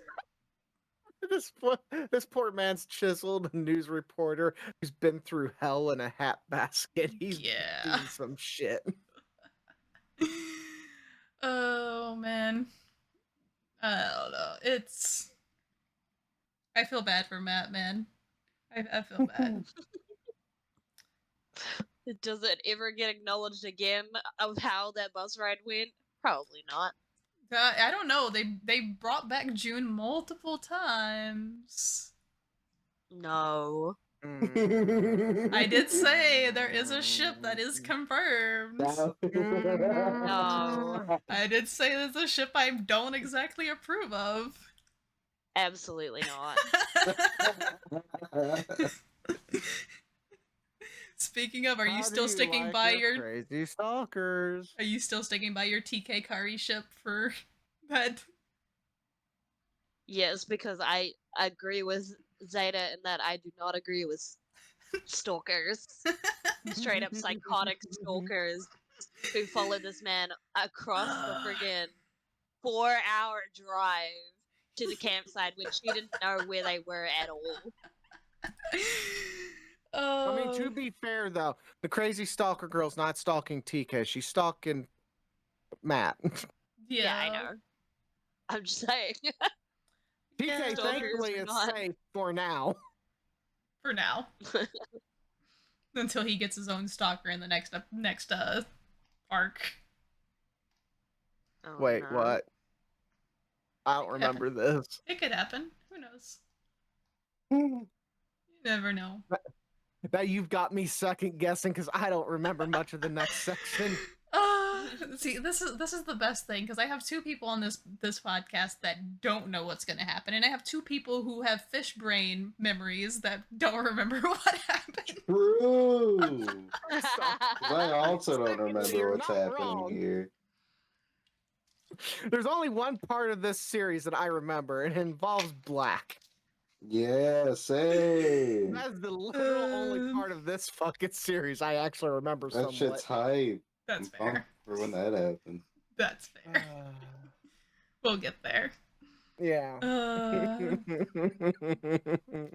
Speaker 3: This poor man's chiseled news reporter who's been through hell in a hat basket. He's
Speaker 1: Yeah.
Speaker 3: seen some shit.
Speaker 1: Oh man. I don't know. I feel bad for Matt, man. I feel bad.
Speaker 2: Does it ever get acknowledged again of how that bus ride went? Probably not.
Speaker 1: I don't know. They brought back June multiple times.
Speaker 2: No.
Speaker 1: I did say there is a ship that is confirmed.
Speaker 2: No.
Speaker 1: I did say there's a ship I don't exactly approve of.
Speaker 2: Absolutely not.
Speaker 1: Speaking of, are you
Speaker 3: How
Speaker 1: still
Speaker 3: do
Speaker 1: sticking
Speaker 3: like
Speaker 1: by your
Speaker 3: crazy stalkers?
Speaker 1: Are you still sticking by your TK Kari ship for that?
Speaker 2: Yes, because I agree with Zeta in that I do not agree with stalkers. Straight up psychotic stalkers who followed this man across the friggin' 4-hour drive to the campsite when she didn't know where they were at all.
Speaker 3: I mean, to be fair though, the crazy stalker girl's not stalking TK. She's stalking Matt.
Speaker 2: Yeah, I know. I'm just saying.
Speaker 3: TK
Speaker 2: Stalkers
Speaker 3: thankfully
Speaker 2: are
Speaker 3: is
Speaker 2: not-
Speaker 3: safe for now.
Speaker 1: For now. Until he gets his own stalker in the next arc.
Speaker 2: Oh,
Speaker 3: Wait,
Speaker 2: no.
Speaker 3: what? I don't
Speaker 1: It could
Speaker 3: remember this.
Speaker 1: It could happen. Who knows? You never know.
Speaker 3: Now you've got me second guessing because I don't remember much of the next section.
Speaker 1: See, this is the best thing because I have two people on this podcast that don't know what's going to happen, and I have two people who have fish brain memories that don't remember what happened.
Speaker 5: True. 'Cause I also don't
Speaker 3: Secondly,
Speaker 5: remember
Speaker 3: you're
Speaker 5: what's
Speaker 3: not
Speaker 5: happening
Speaker 3: wrong.
Speaker 5: here.
Speaker 3: There's only one part of this series that I remember, and it involves Black.
Speaker 5: Yeah, same.
Speaker 3: That's the literal only part of this fucking series I actually remember
Speaker 5: That
Speaker 3: somewhat.
Speaker 5: shit's hype.
Speaker 1: That's
Speaker 5: I'm pumped
Speaker 1: fair.
Speaker 5: for when that happened.
Speaker 1: That's fair. We'll get there.
Speaker 3: Yeah.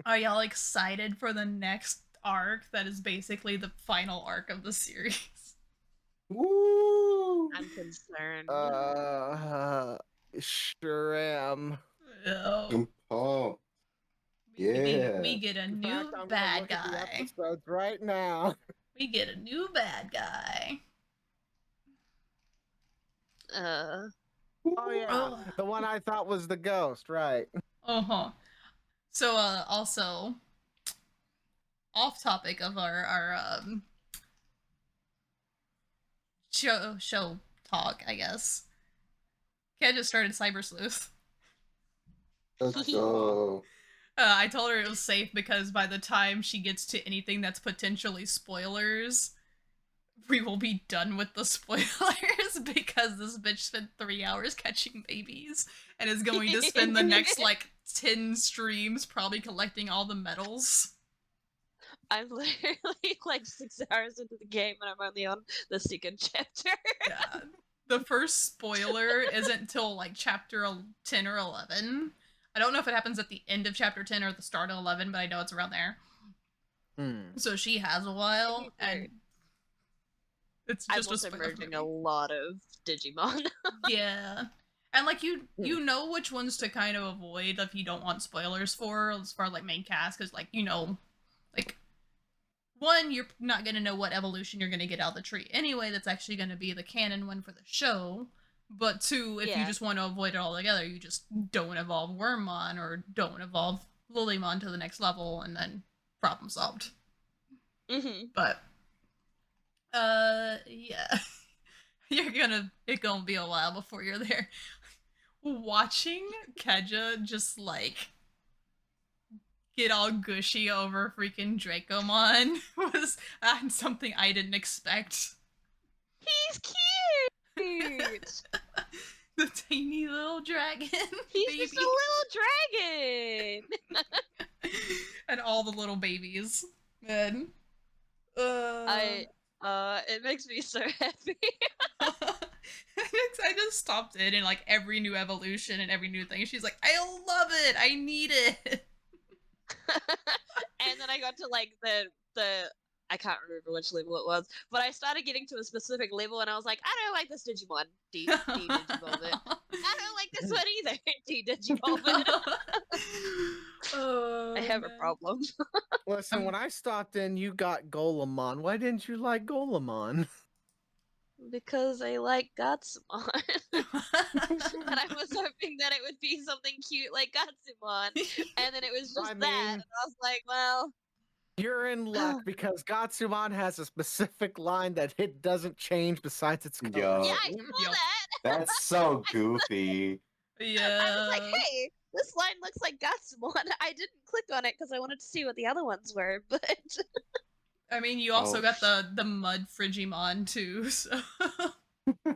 Speaker 1: Are y'all excited for the next arc that is basically the final arc of the series?
Speaker 5: Woo!
Speaker 2: I'm concerned.
Speaker 3: Sure am.
Speaker 1: Oh.
Speaker 5: I'm pumped.
Speaker 1: We
Speaker 5: Yeah.
Speaker 1: get a
Speaker 3: In
Speaker 1: new
Speaker 3: fact, I'm gonna
Speaker 1: bad
Speaker 3: look at the
Speaker 1: guy.
Speaker 3: episodes right now.
Speaker 1: We get a new bad guy.
Speaker 3: Oh yeah,
Speaker 1: Oh.
Speaker 3: the one I thought was the ghost, right?
Speaker 1: Uh-huh. So also off topic of our show talk, I guess. Keja started Cyber Sleuth.
Speaker 5: Let's go.
Speaker 1: I told her it was safe because by the time she gets to anything that's potentially spoilers, we will be done with the spoilers because this bitch spent 3 hours catching babies and is going to spend the next like 10 streams probably collecting all the medals.
Speaker 2: I'm literally like 6 hours into the game and I'm only on the second chapter.
Speaker 1: Yeah. The first spoiler isn't until like chapter 10 or 11. I don't know if it happens at the end of chapter 10 or the start of 11, but I know it's around there. So she has a while, and it's
Speaker 2: I'm
Speaker 1: just
Speaker 2: also
Speaker 1: a spoiler
Speaker 2: merging
Speaker 1: movie.
Speaker 2: a lot of Digimon.
Speaker 1: Yeah. And like you know which ones to kind of avoid if you don't want spoilers for as far as like main cast, because like like one, you're not going to know what evolution you're going to get out of the tree anyway. That's actually going to be the canon one for the show. But two, if you just want to avoid it altogether, you just don't evolve Wormmon or don't evolve Lilymon to the next level, and then problem solved. But yeah. It's gonna be a while before you're there. Watching Keja just like get all gushy over freaking Dracomon was something I didn't expect.
Speaker 2: He's cute.
Speaker 1: The tiny little dragon.
Speaker 2: He's
Speaker 1: baby.
Speaker 2: just a little dragon.
Speaker 1: And all the little babies. Man.
Speaker 2: It makes me so happy.
Speaker 1: I just stopped in like every new evolution and every new thing. She's like, I love it. I need it.
Speaker 2: And then I got to like the I can't remember which level it was, but I started getting to a specific level, and I was like, I don't like this Digimon. Digivolve it. I don't like this one either. Digivolve it. I have a problem.
Speaker 3: Listen, when I stopped in, you got Golemon. Why didn't you like Golemon?
Speaker 2: Because I like Gatsumon. And I was hoping that it would be something cute like Gatsumon. And then it was just that. And I was like, well.
Speaker 3: You're in luck because Gatsumon has a specific line that it doesn't change besides its color.
Speaker 4: Yo.
Speaker 2: Yeah, I saw that.
Speaker 4: That's so goofy.
Speaker 1: Yeah.
Speaker 2: I was like, hey, this line looks like Gatsumon. I didn't click on it because I wanted to see what the other ones were, but.
Speaker 1: I mean, you also got the mud Frigimon too, so.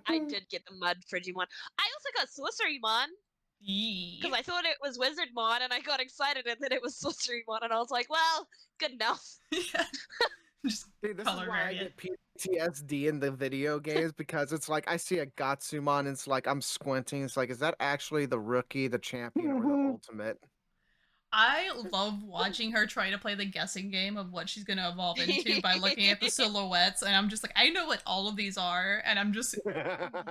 Speaker 2: I did get the mud Frigimon. I also got Sorcerymon. Because I thought it was Wizardmon, and I got excited, and then it was Sorcerymon, and I was like, well, good enough.
Speaker 1: Yeah. Just
Speaker 3: Dude, this
Speaker 1: color
Speaker 3: is why
Speaker 1: variant.
Speaker 3: I get PTSD in the video games, because it's like I see a Gatsumon, and it's like I'm squinting. It's like, is that actually the rookie, the champion, or the ultimate?
Speaker 1: I love watching her try to play the guessing game of what she's gonna evolve into by looking at the silhouettes, and I'm just like, I know what all of these are, and I'm just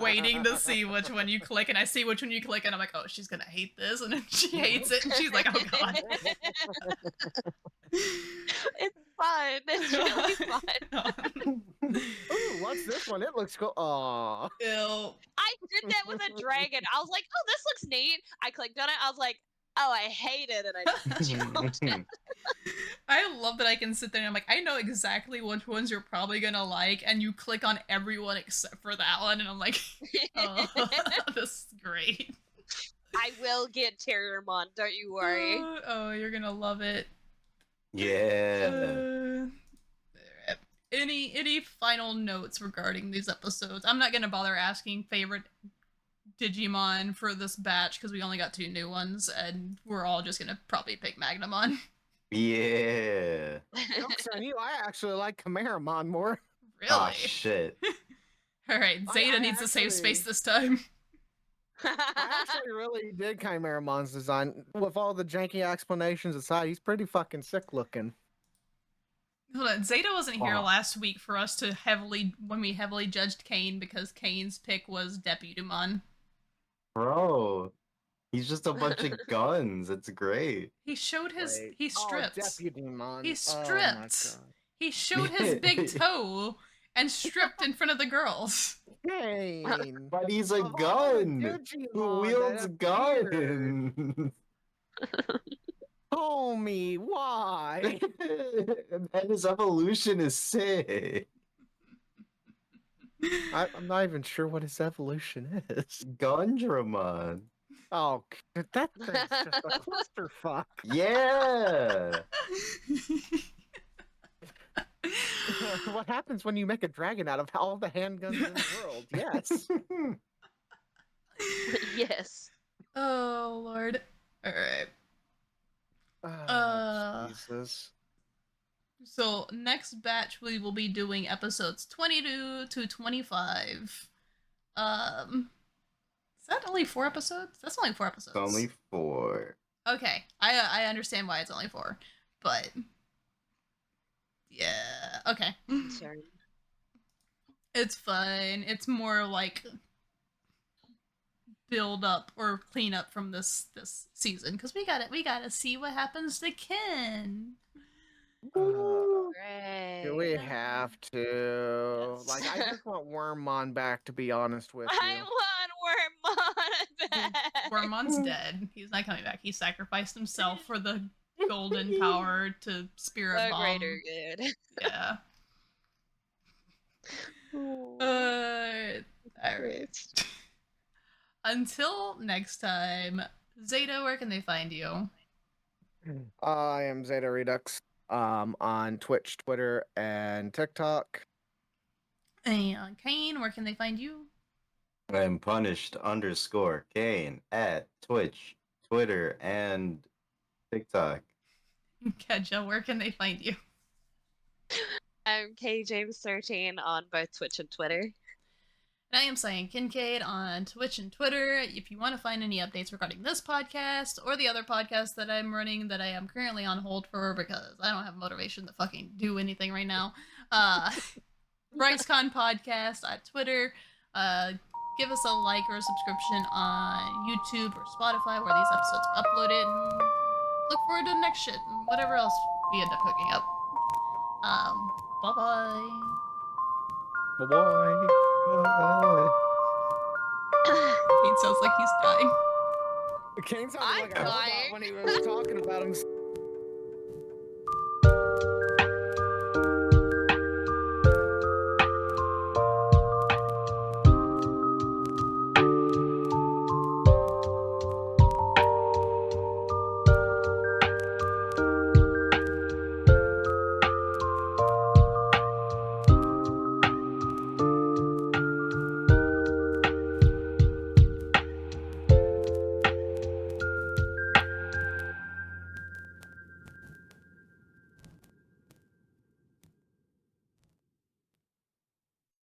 Speaker 1: waiting to see which one you click, and I see which one you click, and I'm like, oh, she's gonna hate this, and then she hates it, and she's like, oh god.
Speaker 2: It's fun. It's really fun.
Speaker 3: Ooh, what's this one? It looks cool. Aww.
Speaker 1: Ew.
Speaker 2: I did that with a dragon. I was like, oh, this looks neat. I clicked on it. I was like, oh, I hate it, and I just it.
Speaker 1: I love that I can sit there and I'm like, I know exactly which ones you're probably gonna like, and you click on everyone except for that one, and I'm like, oh, this is great.
Speaker 2: I will get Terriermon, don't you worry.
Speaker 1: Oh, you're gonna love it.
Speaker 4: Yeah.
Speaker 1: Any final notes regarding these episodes? I'm not gonna bother asking favorite Digimon for this batch because we only got 2 new ones, and we're all just gonna probably pick Magnamon.
Speaker 4: Yeah.
Speaker 3: Jokes on you, I actually like Chimeramon more.
Speaker 1: Really?
Speaker 4: Oh shit.
Speaker 1: Alright, Zeta
Speaker 3: I
Speaker 1: needs to save space
Speaker 3: actually-
Speaker 1: this time.
Speaker 3: I actually really did Chimeramon's design. With all the janky explanations aside, he's pretty fucking sick looking.
Speaker 1: Hold on, Zeta wasn't here
Speaker 4: Oh.
Speaker 1: last week for us to when we heavily judged Kain because Kain's pick was Deputumon.
Speaker 4: Bro. He's just a bunch of guns. It's great.
Speaker 1: He showed his
Speaker 3: Wait.
Speaker 1: he stripped.
Speaker 3: Oh, Deputumon.
Speaker 1: He
Speaker 3: Oh, my
Speaker 1: stripped.
Speaker 3: God.
Speaker 1: He showed his big toe and stripped in front of the girls.
Speaker 3: Kain.
Speaker 4: But he's a
Speaker 3: Of all the
Speaker 4: gun.
Speaker 3: Digimon
Speaker 4: Who wields
Speaker 3: that appeared,
Speaker 4: guns?
Speaker 3: Homie, why?
Speaker 4: And his evolution is sick.
Speaker 3: I'm not even sure what his evolution is.
Speaker 4: Gundramon.
Speaker 3: Oh, that thing's just a clusterfuck.
Speaker 4: Yeah.
Speaker 3: What happens when you make a dragon out of all the handguns in the world? Yes.
Speaker 2: Yes.
Speaker 1: Oh Lord. Alright.
Speaker 3: Oh, Jesus.
Speaker 1: So next batch we will be doing episodes 22 to 25. Is that only 4 episodes? That's only 4 episodes.
Speaker 4: It's only 4.
Speaker 1: Okay. I understand why it's only 4. But yeah, okay.
Speaker 2: Sorry.
Speaker 1: It's fine. It's more like build up or clean up from this season because we gotta see what happens to Ken.
Speaker 2: Hooray.
Speaker 3: Do we
Speaker 2: Yay.
Speaker 3: have to?
Speaker 1: Yes.
Speaker 3: Like, I just want Wormmon back, to be honest with
Speaker 2: I
Speaker 3: you.
Speaker 2: want Wormmon back.
Speaker 1: Wormmon's dead. He's not coming back. He sacrificed himself for the golden power to spirit
Speaker 2: The
Speaker 1: bomb.
Speaker 2: greater good.
Speaker 1: Yeah. Alright. Until next time, Zeta, where can they find you?
Speaker 3: I am Zeta Redux on Twitch, Twitter, and TikTok.
Speaker 1: And Kain, where can they find you?
Speaker 4: I'm punished_Kain at Twitch, Twitter, and TikTok.
Speaker 1: Keja, where can they find you?
Speaker 2: I'm KJames13 on both Twitch and Twitter.
Speaker 1: And I am Cyan Kincaid on Twitch and Twitter. If you want to find any updates regarding this podcast or the other podcast that I'm running that I am currently on hold for because I don't have motivation to fucking do anything right now, BryceCon Podcast on Twitter. Give us a like or a subscription on YouTube or Spotify where these episodes are uploaded. And look forward to the next shit and whatever else we end up cooking up. Bye-bye.
Speaker 3: Bye-bye.
Speaker 1: It sounds like he's dying.
Speaker 3: Kain sounded
Speaker 2: I'm
Speaker 3: like a robot
Speaker 2: dying.
Speaker 3: when he was talking about himself.